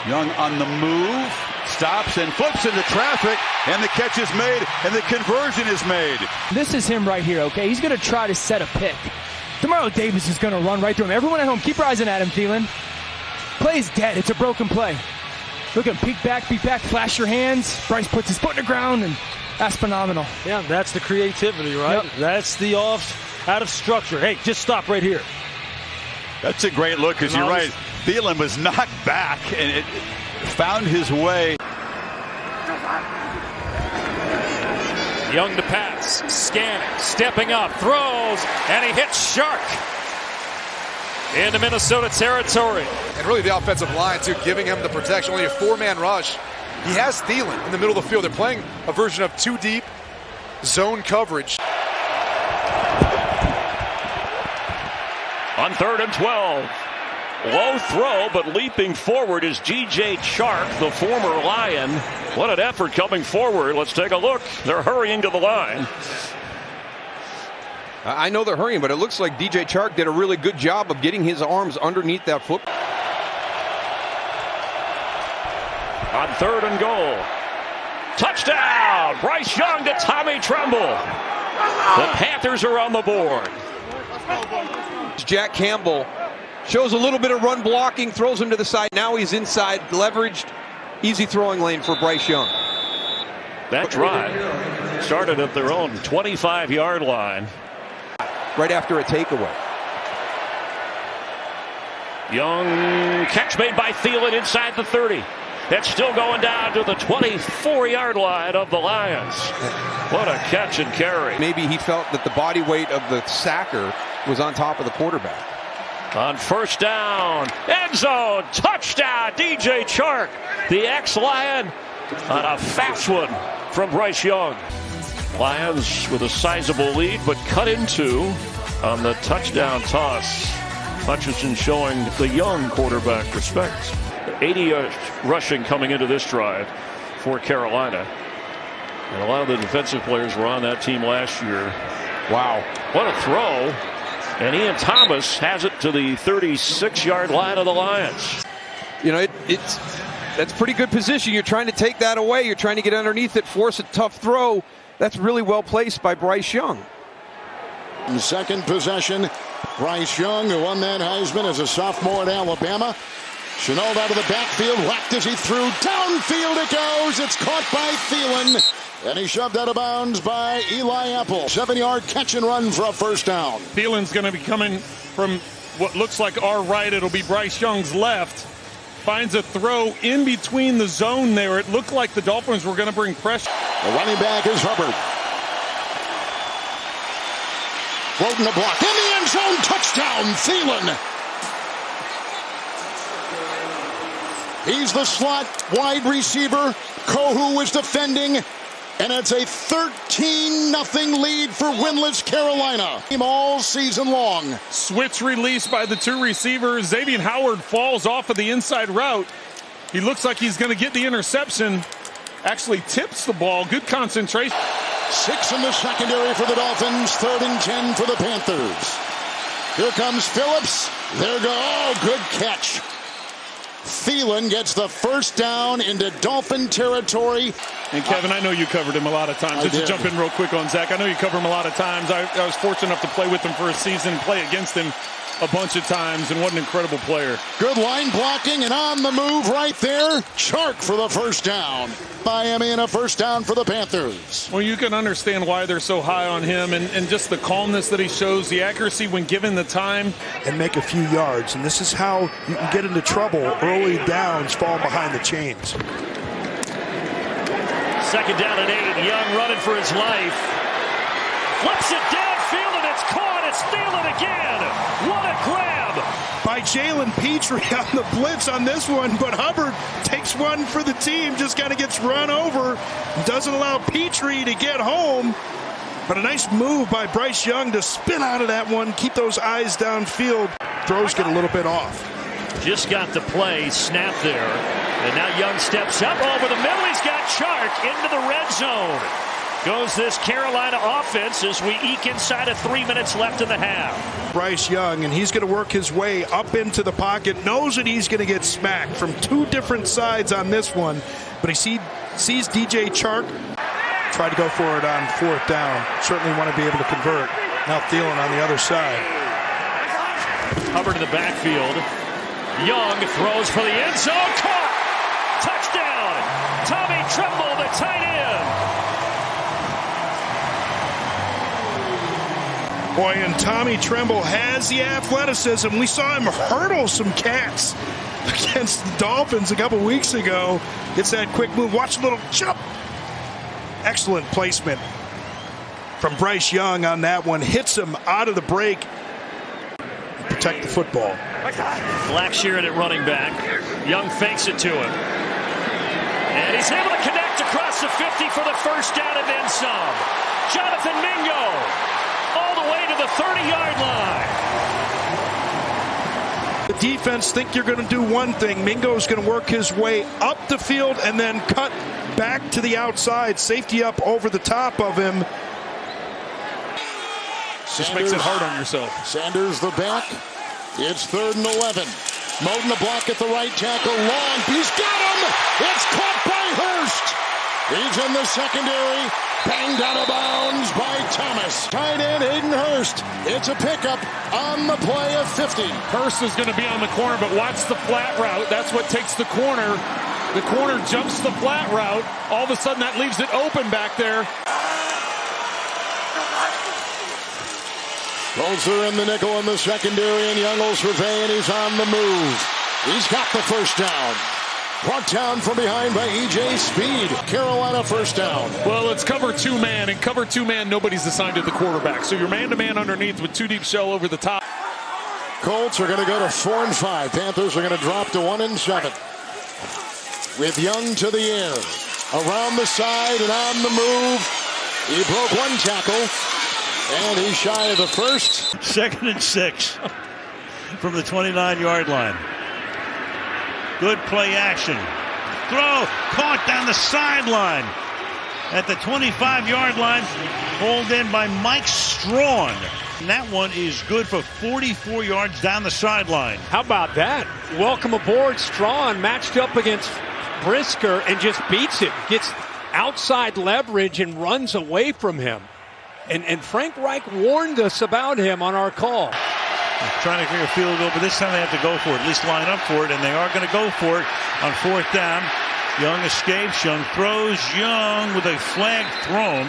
Speaker 12: Young on the move, stops and flips into traffic, and the catch is made, and the conversion is made.
Speaker 6: This is him right here, okay? He's going to try to set a pick. Demario Davis is going to run right through him. Everyone at home, keep rising at him, Thielen. Play's dead. It's a broken play. Look at him, peek back, flash your hands. Bryce puts his foot in the ground, and that's phenomenal.
Speaker 19: Yeah, that's the creativity, right?
Speaker 6: Yep.
Speaker 19: That's the out of structure. Hey, just stop right here.
Speaker 12: That's a great look, because you're right. Thielen was knocked back, and it found his way.
Speaker 5: Young to pass, scanning, stepping up, throws, and he hits Shark into Minnesota territory.
Speaker 21: And really the offensive line, too, giving him the protection. Only a four-man rush. He has Thielen in the middle of the field. They're playing a version of two deep zone coverage.
Speaker 1: On 3rd and 12. Low throw, but leaping forward is DJ Chark, the former Lion. What an effort coming forward. Let's take a look. They're hurrying to the line.
Speaker 7: I know they're hurrying, but it looks like DJ Chark did a really good job of getting his arms underneath that foot.
Speaker 1: On 3rd and goal. Touchdown! Bryce Young to Tommy Tremble. The Panthers are on the board.
Speaker 7: Jack Campbell shows a little bit of run blocking, throws him to the side. Now he's inside, leveraged, easy throwing lane for Bryce Young.
Speaker 1: That drive started at their own 25-yard line.
Speaker 7: Right after a takeaway.
Speaker 1: Young catch made by Thielen inside the 30. It's still going down to the 24-yard line of the Lions. What a catch and carry.
Speaker 7: Maybe he felt that the body weight of the sacker was on top of the quarterback.
Speaker 1: On 1st down, end zone, touchdown, DJ Chark, the ex-Lion, on a fast one from Bryce Young. Lions with a sizable lead, but cut into on the touchdown toss. Hutchinson showing the young quarterback respect. 80 rushing coming into this drive for Carolina. And a lot of the defensive players were on that team last year.
Speaker 7: Wow.
Speaker 1: What a throw. And Ian Thomas has it to the 36-yard line of the Lions.
Speaker 7: You know, that's pretty good position. You're trying to take that away. You're trying to get underneath it, force a tough throw. That's really well placed by Bryce Young.
Speaker 22: Second possession, Bryce Young, who won that Heisman as a sophomore at Alabama. Chenault out of the backfield, whacked as he threw. Downfield it goes. It's caught by Thielen. And he's shoved out of bounds by Eli Apple. 7-yard catch and run for a 1st down.
Speaker 23: Thielen's going to be coming from what looks like our right. It'll be Bryce Young's left. Finds a throw in between the zone there. It looked like the Dolphins were going to bring pressure.
Speaker 22: The running back is Hubbard. Floating the block. In the end zone. Touchdown, Thielen. He's the slot wide receiver. Kohu is defending. And it's a 13-0 lead for winless Carolina. All season long.
Speaker 23: Switch release by the two receivers. Xavier Howard falls off of the inside route. He looks like he's going to get the interception. Actually tips the ball. Good concentration.
Speaker 22: 6 in the secondary for the Dolphins. 3rd and 10 for the Panthers. Here comes Phillips. There go. Oh, good catch. Thielen gets the 1st down into Dolphin territory.
Speaker 23: And Kevin, I know you covered him a lot of times. Just to jump in real quick on Zach, I know you cover him a lot of times. I was fortunate enough to play with him for a season, play against him a bunch of times, and what an incredible player.
Speaker 22: Good line blocking and on the move right there. Chark for the 1st down. Miami and a 1st down for the Panthers.
Speaker 23: Well, you can understand why they're so high on him and just the calmness that he shows, the accuracy when given the time.
Speaker 24: And make a few yards. And this is how you can get into trouble. Early downs fall behind the chains.
Speaker 1: 2nd down and 8. Young running for his life. Flips it downfield and it's caught. It's Thielen again. What a grab.
Speaker 2: By Jalen Petrie on the blitz on this one, but Hubbard takes one for the team, just kind of gets run over, doesn't allow Petrie to get home, but a nice move by Bryce Young to spin out of that one, keep those eyes downfield. Throws get a little bit off.
Speaker 1: Just got the play, snap there, and now Young steps up over the middle. He's got Chark into the red zone. goes this Carolina offense as we eke inside of 3 minutes left in the half.
Speaker 24: Bryce Young, and he's going to work his way up into the pocket, knows that he's going to get smacked from two different sides on this one, but he sees DJ Chark try to go for it on fourth down. Certainly want to be able to convert. Now Thielen on the other side.
Speaker 1: Hubbard in the backfield. Young throws for the end zone. Caught! Touchdown! Tommy Tremble, the tight end.
Speaker 24: Boy, and Tommy Tremble has the athleticism. We saw him hurdle some cats against the Dolphins a couple weeks ago. It's that quick move. Watch a little jump. Excellent placement from Bryce Young on that one. Hits him out of the break. Protect the football.
Speaker 1: Blackshear at running back. Young fakes it to him. And he's able to connect across the 50 for the first down and then some. Jonathan Mingo all the way to the 30-yard line.
Speaker 24: The defense think you're going to do one thing. Mingo's going to work his way up the field and then cut back to the outside. Safety up over the top of him.
Speaker 23: Just makes it hard on yourself.
Speaker 22: Sanders the back. It's 3rd and 11. Moten the block at the right tackle. Long. He's got him. It's caught by Hurst. He's in the secondary. Banged out of bounds by Thomas. Tight end Hayden Hurst. It's a pickup on the play of 50.
Speaker 23: Hurst is going to be on the corner, but watch the flat route. That's what takes the corner. The corner jumps the flat route. All of a sudden, that leaves it open back there.
Speaker 22: Colts are in the nickel in the secondary, and Young will survey, and he's on the move. He's got the first down. Brought down from behind by E.J. Speed. Carolina first down.
Speaker 23: Well, it's cover 2-man, and cover 2-man, nobody's assigned to the quarterback. So you're man-to-man underneath with 2 deep shell over the top.
Speaker 22: Colts are going to go to 4 and 5. Panthers are going to drop to 1 and 7. With Young to the air. Around the side and on the move. He broke 1 tackle. And he's shy of the first.
Speaker 3: 2nd and 6 from the 29-yard line. Good play action. Throw caught down the sideline at the 25-yard line. Pulled in by Mike Strawn. And that one is good for 44 yards down the sideline.
Speaker 6: How about that? Welcome aboard. Strawn matched up against Brisker and just beats him. Gets outside leverage and runs away from him. And Frank Reich warned us about him on our call.
Speaker 3: Trying to kick a field goal, but this time they have to go for it, at least line up for it, and they are going to go for it on 4th down. Young escapes, Young throws, Young with a flag thrown.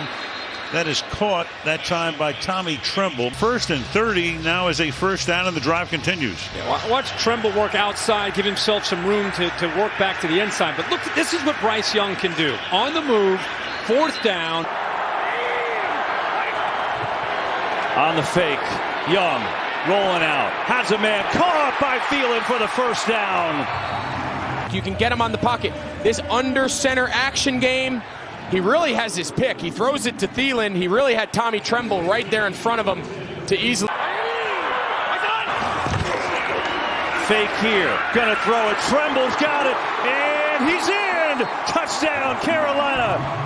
Speaker 3: That is caught that time by Tommy Tremble. 1st and 30 now is a first down, and the drive continues.
Speaker 6: Yeah, watch Tremble work outside, give himself some room to work back to the inside. But look, this is what Bryce Young can do. On the move, 4th down.
Speaker 1: On the fake, Young rolling out. Has a man caught by Thielen for the first down.
Speaker 7: You can get him on the pocket. This under center action game, he really has his pick. He throws it to Thielen. He really had Tommy Tremble right there in front of him to easily.
Speaker 1: Fake here. Gonna throw it. Tremble's got it. And he's in. Touchdown, Carolina.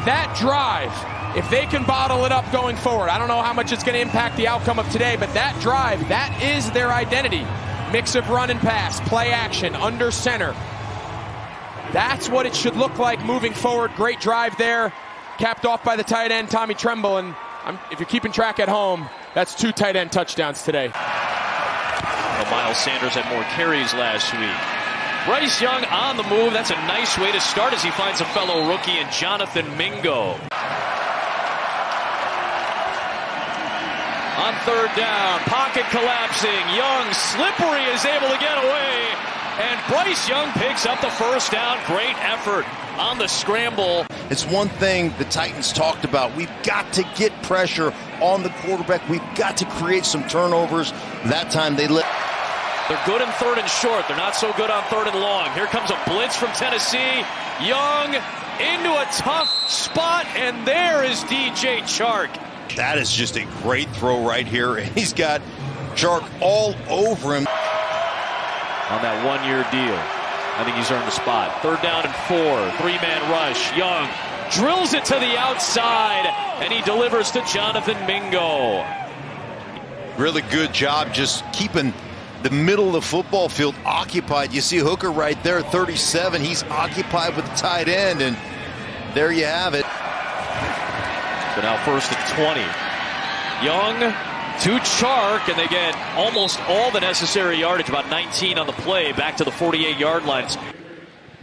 Speaker 7: That drive, if they can bottle it up going forward, I don't know how much it's going to impact the outcome of today, but that drive, that is their identity. Mix of run and pass, play action, under center. That's what it should look like moving forward. Great drive there, capped off by the tight end, Tommy Tremble. And if you're keeping track at home, that's 2 tight end touchdowns today.
Speaker 5: Well, Miles Sanders had more carries last week. Bryce Young on the move. That's a nice way to start as he finds a fellow rookie in Jonathan Mingo. On 3rd down, pocket collapsing. Young, slippery, is able to get away. And Bryce Young picks up the first down. Great effort on the scramble.
Speaker 4: It's one thing the Titans talked about. We've got to get pressure on the quarterback. We've got to create some turnovers. That time they let.
Speaker 5: They're good in 3rd and short. They're not so good on 3rd and long. Here comes a blitz from Tennessee. Young into a tough spot, and there is DJ Chark.
Speaker 4: That is just a great throw right here. And he's got Chark all over him.
Speaker 5: On that 1-year deal. I think he's earned the spot. 3rd down and 4. 3-man rush. Young drills it to the outside, and he delivers to Jonathan Mingo.
Speaker 4: Really good job just keeping the middle of the football field occupied. You see Hooker right there, 37. He's occupied with the tight end, and there you have it.
Speaker 5: So now 1st and 20. Young to Chark, and they get almost all the necessary yardage, about 19 on the play, back to the 48-yard line.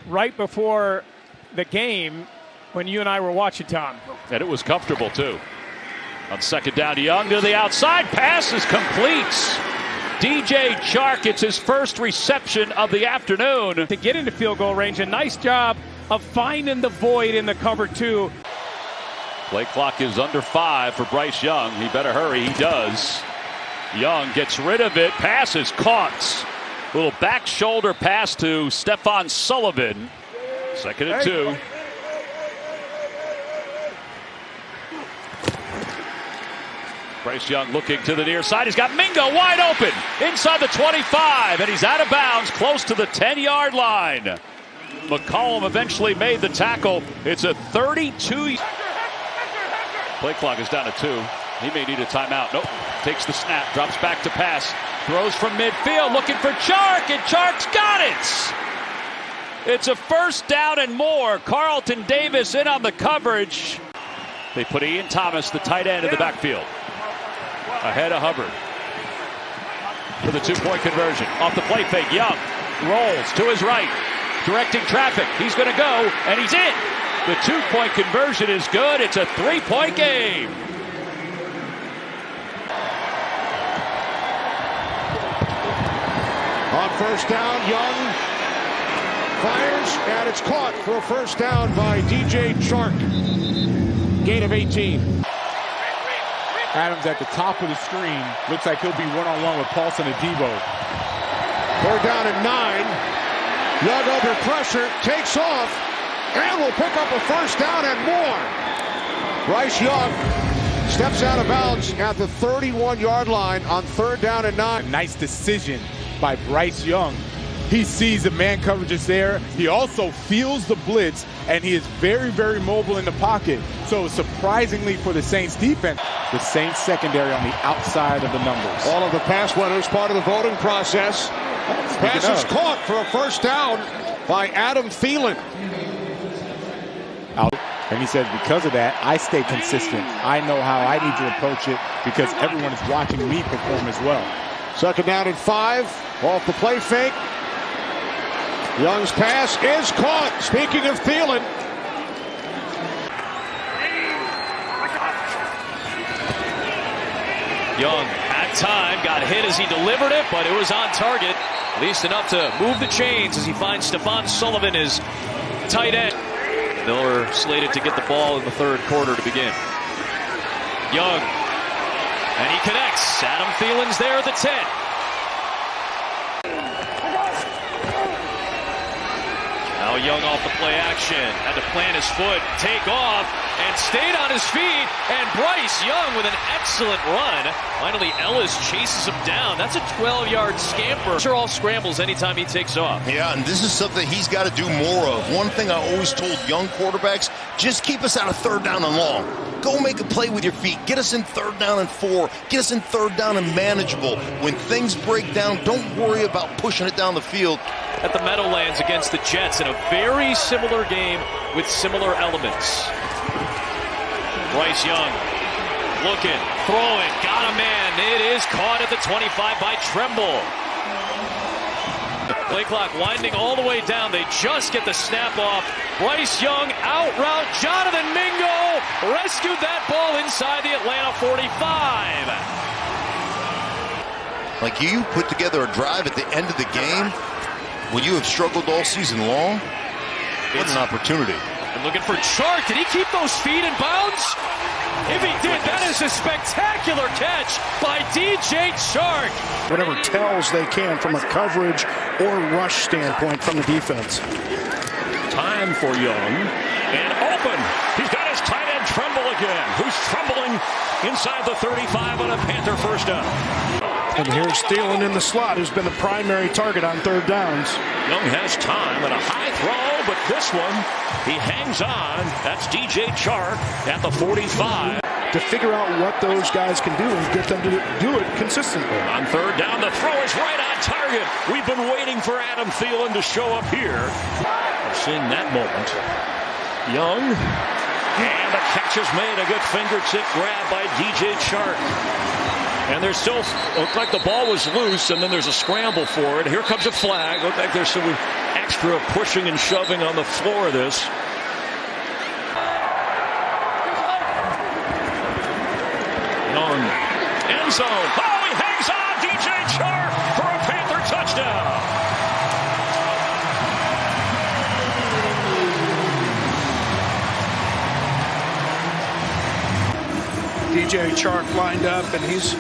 Speaker 6: Right before the game, when you and I were watching, Tom.
Speaker 1: And it was comfortable, too. On 2nd down, Young to the outside. Pass is complete. DJ Chark, it's his first reception of the afternoon.
Speaker 6: To get into field goal range, a nice job of finding the void in the cover 2.
Speaker 1: Play clock is under 5 for Bryce Young. He better hurry. He does. Young gets rid of it. Pass is caught. Little back shoulder pass to Stephon Sullivan. 2nd and 2. Bryce Young looking to the near side. He's got Mingo wide open inside the 25, and he's out of bounds close to the 10-yard line. McCollum eventually made the tackle. It's a 32. Play clock is down to 2. He may need a timeout. Nope. Takes the snap, drops back to pass, throws from midfield, looking for Chark, and Chark's got it. It's a 1st down and more. Carlton Davis in on the coverage. They put Ian Thomas, the tight end, in the backfield. Ahead of Hubbard for the 2-point conversion. Off the play fake, Young rolls to his right, directing traffic. He's going to go, and he's in. The 2-point conversion is good. It's a 3-point game.
Speaker 22: On 1st down, Young fires, and it's caught for a 1st down by DJ Chark. Gain of 18.
Speaker 14: Adams at the top of the screen. Looks like he'll be one-on-one with Paulson and Debo.
Speaker 22: 3rd down and 9. Young under pressure, takes off, and will pick up a 1st down and more. Bryce Young steps out of bounds at the 31-yard line on 3rd down and 9.
Speaker 14: A nice decision by Bryce Young. He sees the man coverage is there. He also feels the blitz, and he is very, very mobile in the pocket. So surprisingly for the Saints defense, the Saints secondary on the outside of the numbers.
Speaker 22: All of the pass winners part of the voting process. Pass is caught for a 1st down by Adam Thielen.
Speaker 14: Out. And he says, because of that, I stay consistent. I know how I need to approach it because everyone is watching me perform as well.
Speaker 22: 2nd down and 5. Off the play fake. Young's pass is caught. Speaking of Thielen.
Speaker 5: Young at time got hit as he delivered it, but it was on target. At least enough to move the chains as he finds Stephon Sullivan, his tight end. Miller slated to get the ball in the 3rd quarter to begin. Young, and he connects. Adam Thielen's there at the 10. Now Young off the play action, had to plant his foot, take off, and stayed on his feet. And Bryce Young with an excellent run. Finally, Ellis chases him down. That's a 12-yard scamper. Sure, all scrambles anytime he takes off.
Speaker 4: Yeah, and this is something he's got to do more of. One thing I always told young quarterbacks, just keep us out of 3rd down and long. Go make a play with your feet. Get us in 3rd down and 4. Get us in 3rd down and manageable. When things break down, don't worry about pushing it down the field.
Speaker 5: At the Meadowlands against the Jets in a very similar game with similar elements. Bryce Young looking, throwing, got a man. It is caught at the 25 by Tremble. Play clock winding all the way down. They just get the snap off. Bryce Young out route. Jonathan Mingo rescued that ball inside the Atlanta 45.
Speaker 4: Like you put together a drive at the end of the game when you have struggled all season long. What an opportunity.
Speaker 5: And looking for Chark. Did he keep those feet in bounds? If he did, that is a spectacular catch by DJ Chark.
Speaker 24: Whatever tells they can from a coverage or rush standpoint from the defense.
Speaker 1: Time for Young. And open. He's got it. has tight end Tremble again, who's trembling inside the 35 on a Panther first down.
Speaker 24: And here's Thielen in the slot, who's been the primary target on third downs.
Speaker 1: Young has time and a high throw, but this one, he hangs on. That's DJ Chark at the 45.
Speaker 24: To figure out what those guys can do and get them to do it consistently.
Speaker 1: On third down, the throw is right on target. We've been waiting for Adam Thielen to show up here. I've seen that moment. Young, and the catch is made. A good fingertip grab by DJ Chark. And there's still, looked like the ball was loose, and then there's a scramble for it. Here comes a flag. Looked like there's some extra pushing and shoving on the floor of this. Young, end zone. Oh, he hangs on. DJ Chark for a Panther touchdown.
Speaker 24: DJ Chark lined up, and he's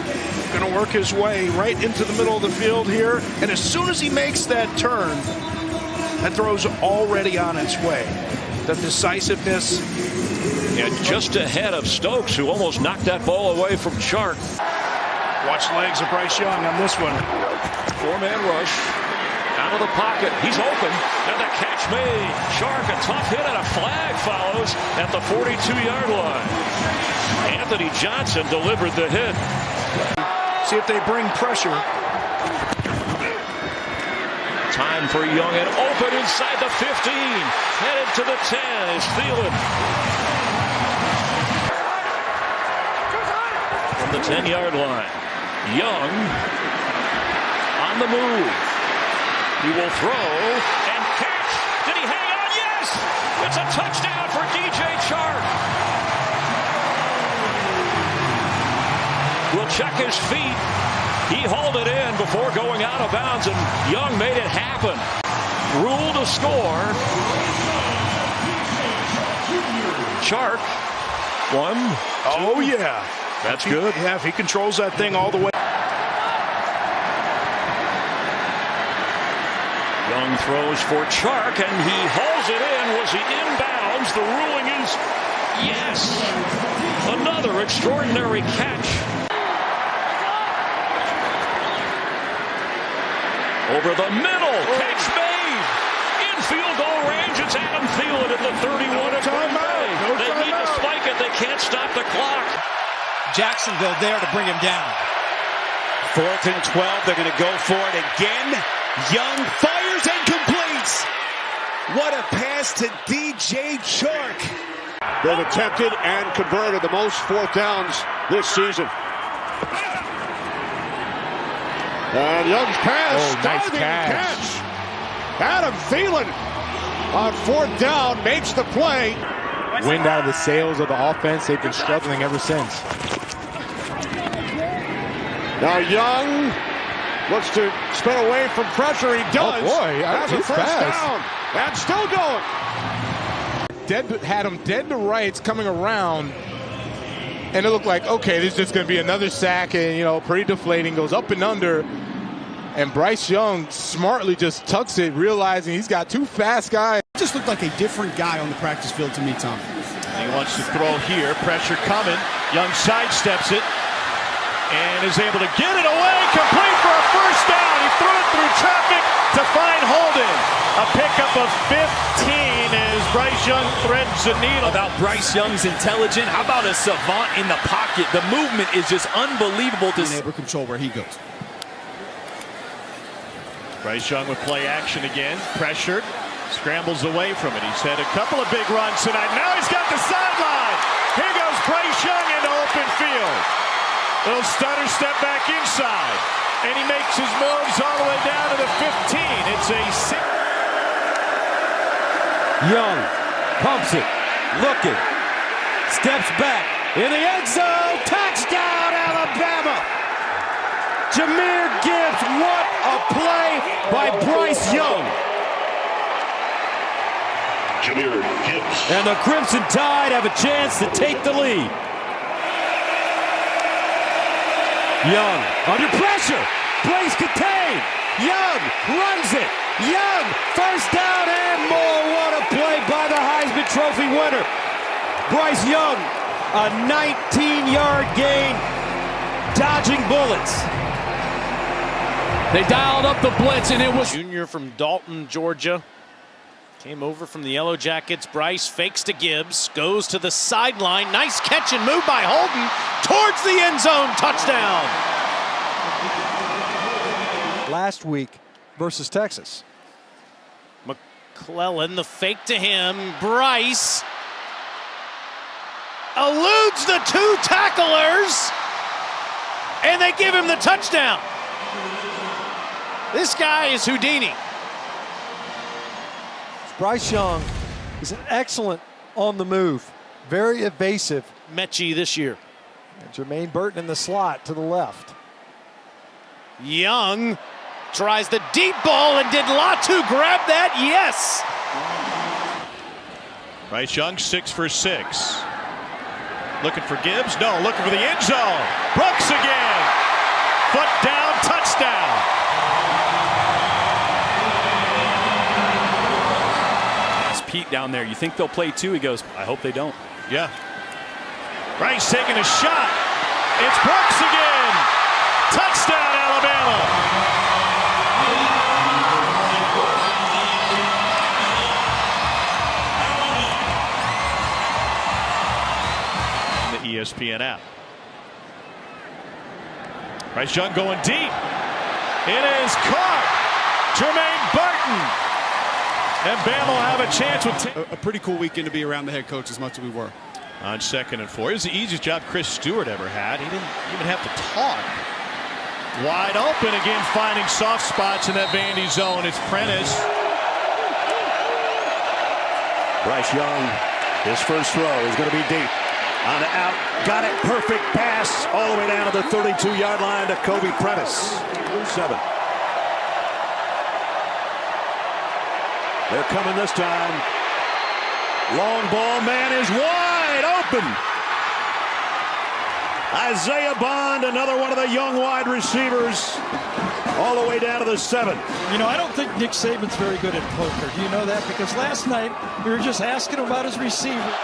Speaker 24: going to work his way right into the middle of the field here. And as soon as he makes that turn, that throw's already on its way. The decisiveness.
Speaker 1: Yeah, just ahead of Stokes, who almost knocked that ball away from Chark.
Speaker 24: Watch the legs of Bryce Young on this one.
Speaker 1: Four-man rush. Out of the pocket. He's open. And the catch made. Chark, a tough hit, and a flag follows at the 42-yard line. Anthony Johnson delivered the hit.
Speaker 24: See if they bring pressure.
Speaker 1: Time for Young and open inside the 15. Headed to the 10 is Thielen. From the 10-yard line. Young on the move. He will throw and catch. Did he hang on? Yes! It's a touchdown for DJ Chark. Will check his feet. He hauled it in before going out of bounds, and Young made it happen. Rule to score. Chark. 1, 2.
Speaker 24: Oh, yeah.
Speaker 1: That's good.
Speaker 24: Yeah, if he controls that thing all the way.
Speaker 1: Young throws for Chark, and he hauls it in. Was he inbounds? The ruling is yes. Another extraordinary catch. Over the middle, catch made. In field goal range, it's Adam Thielen at the 31 of Green Bay. They need to spike it. They can't stop the clock.
Speaker 2: Jacksonville there to bring him down. 4th and 12. They're going to go for it again. Young fires and completes. What a pass to DJ Chark.
Speaker 22: They've attempted and converted the most fourth downs this season. And Young's pass.
Speaker 14: Oh, nice catch.
Speaker 22: Adam Thielen on fourth down makes the play.
Speaker 14: Wind out of the sails of the offense. They've been struggling ever since.
Speaker 22: Now Young looks to spin away from pressure. He does.
Speaker 14: Oh boy,
Speaker 22: that's a first down. And still going.
Speaker 14: Had him dead to rights coming around. And it looked like, okay, this is just going to be another sack and, you know, pretty deflating. Goes up and under. And Bryce Young smartly just tucks it, realizing he's got two fast guys.
Speaker 2: Just looked like a different guy on the practice field to me, Tom.
Speaker 8: He wants to throw here. Pressure coming. Young sidesteps it and is able to get it away. Complete for a first down. He threw it through traffic to find Holden. A pickup of 15 as Bryce Young threads the needle.
Speaker 5: About Bryce Young's intelligent. How about a savant in the pocket? The movement is just unbelievable to see.
Speaker 2: Able to control where he goes.
Speaker 8: Bryce Young with play action again. Pressured. Scrambles away from it. He's had a couple of big runs tonight. Now he's got the sideline. Here goes Bryce Young into open field. Little stutter step back inside. And he makes his moves all the way down to the 15. It's a 6.
Speaker 9: Young pumps it. Looking. Steps back. In the end zone. Touchdown, Alabama. Jahmyr Gibbs. What a play by Bryce Young. Jahmyr Gibbs. And the Crimson Tide have a chance to take the lead. Young under pressure. Plays contained. Young runs it. Young first down and more. What a play by the Heisman Trophy winner. Bryce Young, a 19-yard gain, dodging bullets.
Speaker 5: They dialed up the blitz, and it was
Speaker 8: Junior from Dalton, Georgia. Came over from the Yellow Jackets. Bryce fakes to Gibbs, goes to the sideline. Nice catch and move by Holden towards the end zone. Touchdown.
Speaker 10: Last week versus Texas.
Speaker 8: McClellan, the fake to him. Bryce eludes the two tacklers, and they give him the touchdown. This guy is Houdini.
Speaker 10: Bryce Young is an excellent on the move, very evasive.
Speaker 8: Mechie this year.
Speaker 10: And Jermaine Burton in the slot to the left.
Speaker 8: Young tries the deep ball, and did Latu grab that? Yes.
Speaker 3: Bryce Young 6 for 6. Looking for Gibbs? No, looking for the end zone. Brooks again. Foot down, touchdown.
Speaker 5: Pete down there. You think they'll play two? He goes, I hope they don't.
Speaker 3: Yeah. Bryce taking a shot. It's Brooks again. Touchdown, Alabama. The ESPN app. Bryce Young going deep. It is caught. Jermaine Burton. And Bama will have a chance with
Speaker 13: a pretty cool weekend to be around the head coach as much as we were.
Speaker 3: On 2nd and 4. It was the easiest job Chris Stewart ever had. He didn't even have to talk. Wide open again, finding soft spots in that Vandy zone. It's Prentice.
Speaker 15: Bryce Young, his first throw is going to be deep. On the out, got it, perfect pass all the way down to the 32-yard line to Kobe Prentice. 7. They're coming this time. Long ball, man is wide open. Isaiah Bond, another one of the young wide receivers, all the way down to the 7.
Speaker 16: You know, I don't think Nick Saban's very good at poker. Do you know that? Because last night we were just asking him about his receiver.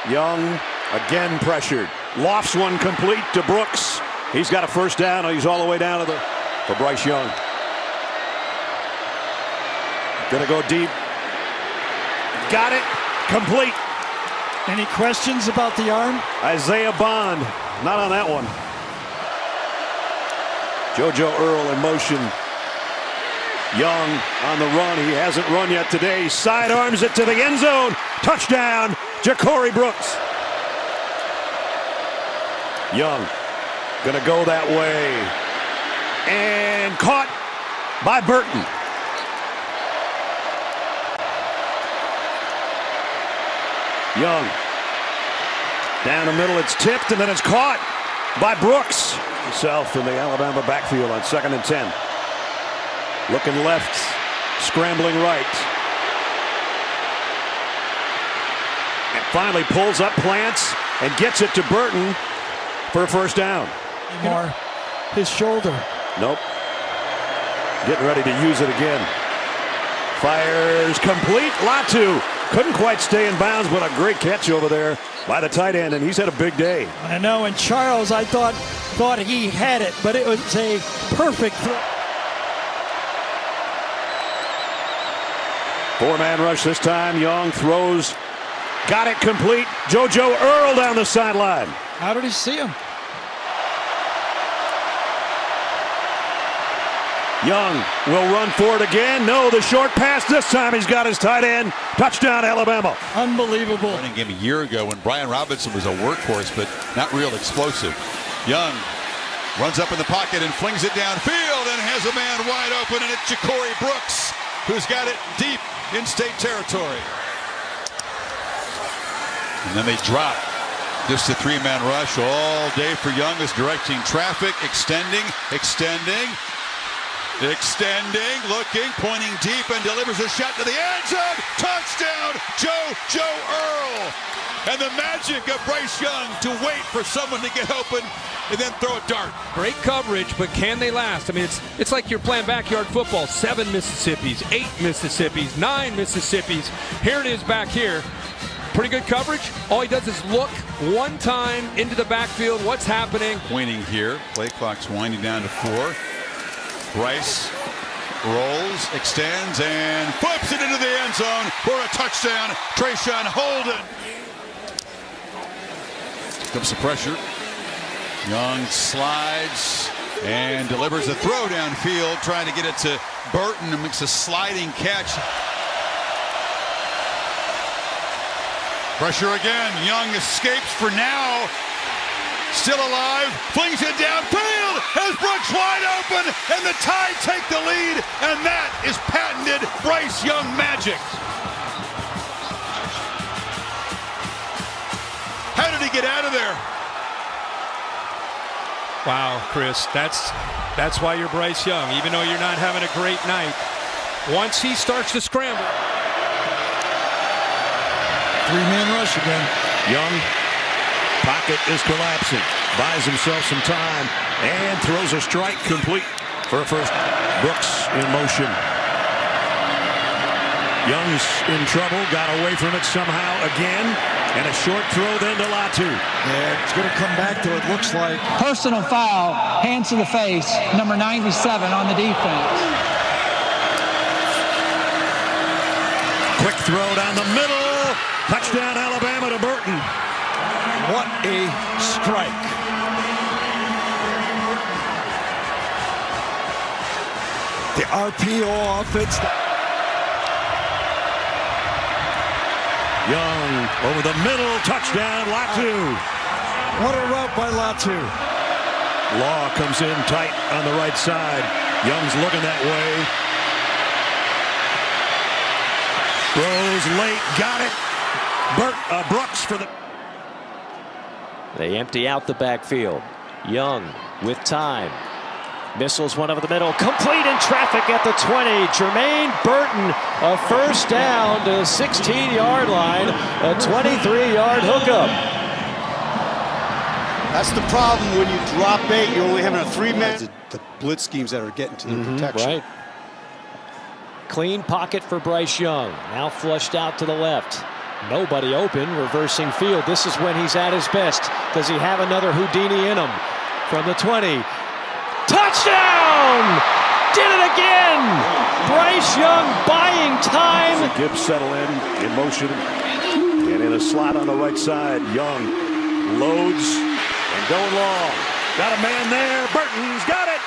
Speaker 15: Young again pressured. Lofts one complete to Brooks. He's got a first down. He's all the way down to for Bryce Young. Gonna go deep. Got it. Complete.
Speaker 16: Any questions about the arm?
Speaker 15: Isaiah Bond. Not on that one. JoJo Earl in motion. Young on the run. He hasn't run yet today. Sidearms it to the end zone. Touchdown, Ja'Cory Brooks. Young gonna go that way. And caught by Burton. Young down the middle, it's tipped, and then it's caught by Brooks himself in the Alabama backfield on 2nd and 10. Looking left, scrambling right, and finally pulls up, plants, and gets it to Burton for a first down.
Speaker 16: More his shoulder.
Speaker 15: Nope. Getting ready to use it again. Fires complete. Latu couldn't quite stay in bounds, but a great catch over there by the tight end, and he's had a big day.
Speaker 16: I know, and Charles, I thought he had it, but it was a perfect throw.
Speaker 15: 4-man rush this time. Young throws. Got it complete. JoJo Earl down the sideline.
Speaker 16: How did he see him?
Speaker 15: Young will run for it again. No, the short pass this time. He's got his tight end. Touchdown, Alabama.
Speaker 16: Unbelievable.
Speaker 12: Running game a year ago when Brian Robinson was a workhorse, but not real explosive. Young runs up in the pocket and flings it downfield and has a man wide open, and it's Ja'Cory Brooks, who's got it deep in state territory. And then they drop. Just a 3-man rush all day for Young, is directing traffic, extending, looking, pointing deep, and delivers a shot to the end zone. Touchdown, JoJo Earl. And the magic of Bryce Young to wait for someone to get open and then throw a dart.
Speaker 7: Great coverage, but can they last? I mean, it's like you're playing backyard football. 7 Mississippis, 8 Mississippis, 9 Mississippis. Here it is back here. Pretty good coverage. All he does is look one time into the backfield. What's happening?
Speaker 12: Waiting here. Play clock's winding down to 4. Bryce rolls, extends, and flips it into the end zone for a touchdown. Trayshawn Holden. Comes the pressure. Young slides and delivers a throw downfield, trying to get it to Burton, and makes a sliding catch. Pressure again. Young escapes for now. Still alive. Flings it downfield as Brooks wide open, and the Tide take the lead, and that is patented Bryce Young magic. How did he get out of there?
Speaker 7: Wow, Chris, that's why you're Bryce Young, even though you're not having a great night. Once he starts to scramble.
Speaker 16: 3-man rush again.
Speaker 15: Young, pocket is collapsing, buys himself some time, and throws a strike complete for a first. Brooks in motion. Young's in trouble, got away from it somehow again, and a short throw then to Latu.
Speaker 16: Yeah, it's going to come back to it looks like.
Speaker 11: Personal foul, hands to the face, number 97 on the defense.
Speaker 15: Quick throw down the middle. Touchdown Alabama to Burton.
Speaker 16: What a strike. The RPO offense.
Speaker 15: Young over the middle, touchdown, Latu.
Speaker 16: What a route by Latu.
Speaker 15: Law comes in tight on the right side. Young's looking that way. Throws late, got it. Brooks for the...
Speaker 17: They empty out the backfield. Young with time. Missiles one over the middle. Complete in traffic at the 20. Jermaine Burton, a first down to the 16-yard line. A 23-yard hookup.
Speaker 4: That's the problem when you drop 8. You're only having a 3-man. The blitz schemes that are getting to the protection.
Speaker 17: Right. Clean pocket for Bryce Young. Now flushed out to the left. Nobody open. Reversing field. This is when he's at his best. Does he have another Houdini in him? From the 20. Touchdown! Did it again! Bryce Young buying time.
Speaker 15: Gibbs settle in motion, and in a slot on the right side. Young loads and going long. Got a man there. Burton's got it.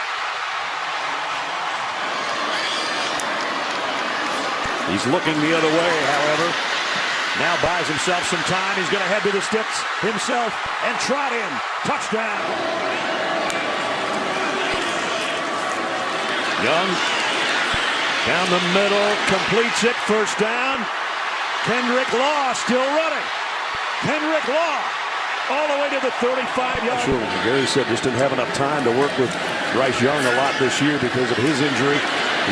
Speaker 15: He's looking the other way, however. Now buys himself some time. He's going to head to the sticks himself and trot in. Touchdown. Young down the middle, completes it, first down. Kendrick Law still running. Kendrick Law all the way to the 35-yard. Sure, Gary said just didn't have enough time to work with Bryce Young a lot this year because of his injury.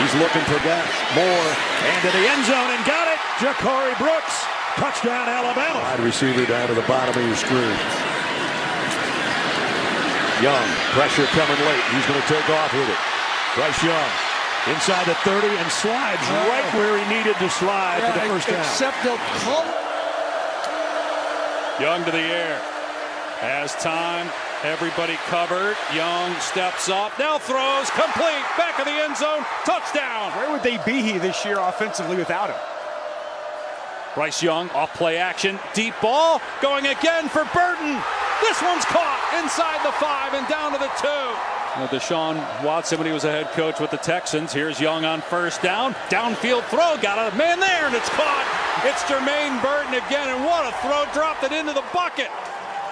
Speaker 15: He's looking for that more, and to the end zone, and got it. Ja'Cory Brooks, touchdown Alabama. Wide receiver down to the bottom of your screen. Young, pressure coming late. He's going to take off with it. Bryce Young inside the 30 and slides right where he needed to slide for the first down.
Speaker 16: Except they'll call.
Speaker 5: Young to the air. Has time. Everybody covered. Young steps up. Now throws. Complete. Back of the end zone. Touchdown.
Speaker 6: Where would they be this year offensively without him?
Speaker 5: Bryce Young off play action. Deep ball. Going again for Burton. This one's caught inside the 5 and down to the 2. Deshaun Watson when he was a head coach with the Texans. Here's Young on first down. Downfield throw. Got a man there, and it's caught. It's Jermaine Burton again, and what a throw. Dropped it into the bucket.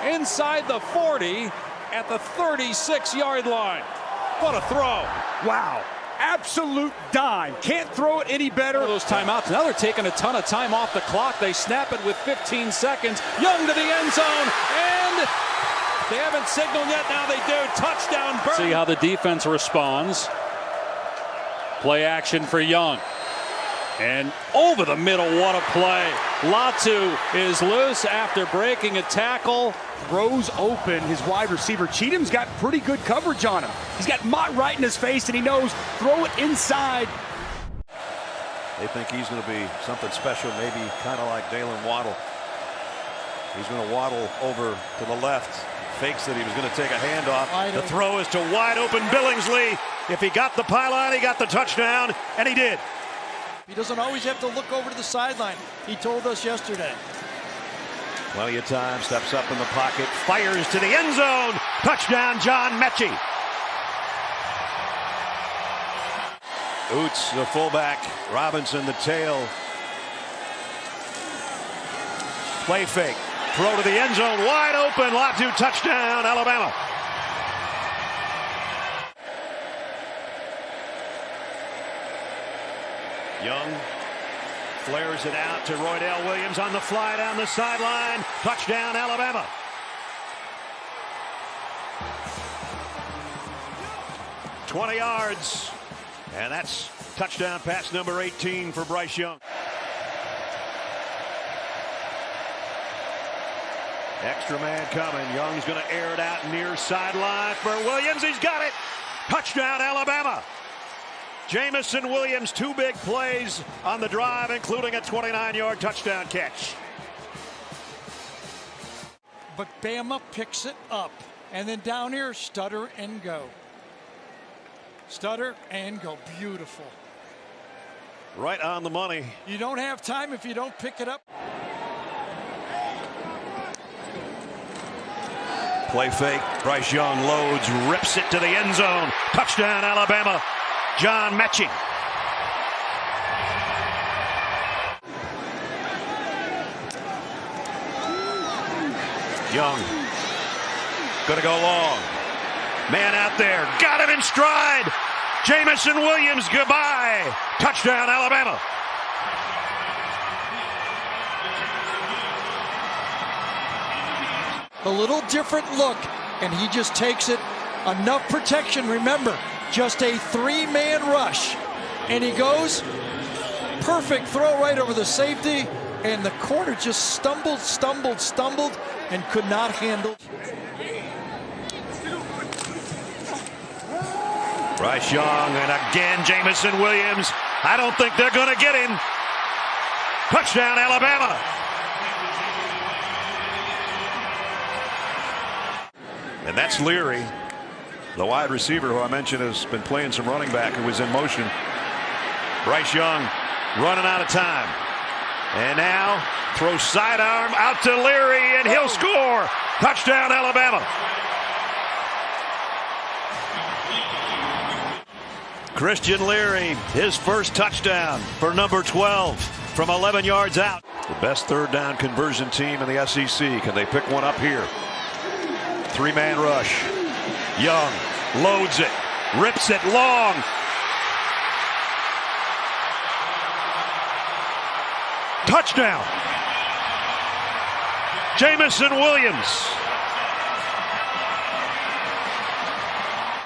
Speaker 5: Inside the 40 at the 36-yard line. What a throw.
Speaker 6: Wow. Absolute dime. Can't throw it any better.
Speaker 5: Those timeouts. Now they're taking a ton of time off the clock. They snap it with 15 seconds. Young to the end zone, and they haven't signaled yet. Now they do. Touchdown, Burton. See how the defense responds. Play action for Young. And over the middle, what a play. Latu is loose after breaking a tackle.
Speaker 2: Throws open his wide receiver. Cheatham's got pretty good coverage on him. He's got Mott right in his face, and he knows throw it inside.
Speaker 15: They think he's going to be something special, maybe kind of like Dalen Waddle. He's going to waddle over to the left. Fakes that he was going to take a handoff. The throw is to wide open Billingsley. If he got the pylon, he got the touchdown, and he did.
Speaker 16: He doesn't always have to look over to the sideline. He told us yesterday.
Speaker 15: Plenty of time, steps up in the pocket, fires to the end zone. Touchdown, John Mechie. Oots, the fullback. Robinson, the tail. Play fake. Throw to the end zone, wide open. Latu, touchdown, Alabama. Young flares it out to Roydell Williams on the fly down the sideline. Touchdown, Alabama. $20 yards. And that's touchdown pass number 18 for Bryce Young. Extra man coming. Young's going to air it out near sideline for Williams. He's got it. Touchdown, Alabama. Jamison Williams, 2 big plays on the drive, including a 29-yard touchdown catch.
Speaker 16: But Bama picks it up. And then down here, stutter and go. Stutter and go. Beautiful.
Speaker 15: Right on the money.
Speaker 16: You don't have time if you don't pick it up.
Speaker 15: Play fake. Bryce Young loads, rips it to the end zone. Touchdown, Alabama. John Mechie. Young. Gonna go long. Man out there. Got him in stride. Jamison Williams, goodbye. Touchdown, Alabama.
Speaker 16: A little different look, and he just takes it. Enough protection. Remember, just a 3-man rush. And he goes, perfect throw right over the safety, and the corner just stumbled, and could not handle.
Speaker 15: Bryce Young, and again Jamison Williams. I don't think they're going to get him. Touchdown, Alabama. And that's Leary, the wide receiver who I mentioned has been playing some running back, who was in motion. Bryce Young running out of time. And now throws sidearm out to Leary, and he'll score. Touchdown, Alabama. Christian Leary, his first touchdown for number 12 from 11 yards out. The best third down conversion team in the SEC. Can they pick one up here? 3-man rush. Young loads it, rips it long. Touchdown. Jamison Williams.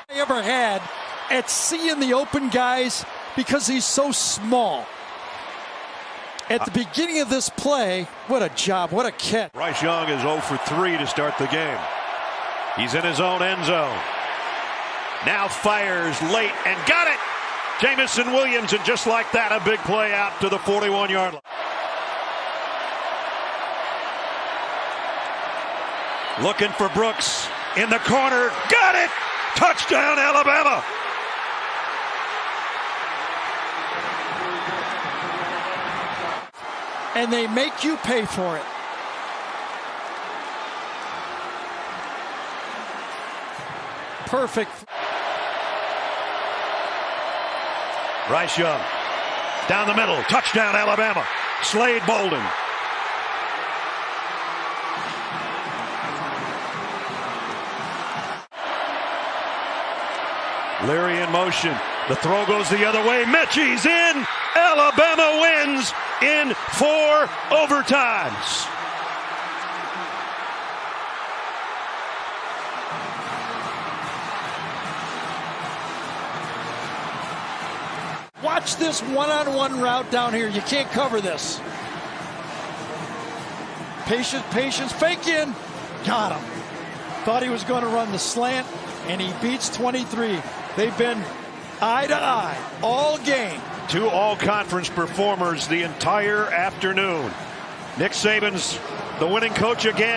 Speaker 16: I ever had at seeing the open guys because he's so small. At the beginning of this play, what a job, what a catch.
Speaker 15: Bryce Young is 0 for 3 to start the game. He's in his own end zone. Now fires late and got it. Jamison Williams, and just like that, a big play out to the 41-yard line. Looking for Brooks in the corner. Got it! Touchdown, Alabama!
Speaker 16: And they make you pay for it. Perfect.
Speaker 15: Bryce Young down the middle. Touchdown, Alabama. Slade Bolden. Leary in motion. The throw goes the other way. Mechie's in. Alabama wins in 4 overtimes.
Speaker 16: Watch this one-on-one route down here. You can't cover this. Patience, fake in. Got him. Thought he was going to run the slant, and he beats 23. They've been eye to eye all game.
Speaker 15: Two all-conference performers the entire afternoon. Nick Saban's the winning coach again.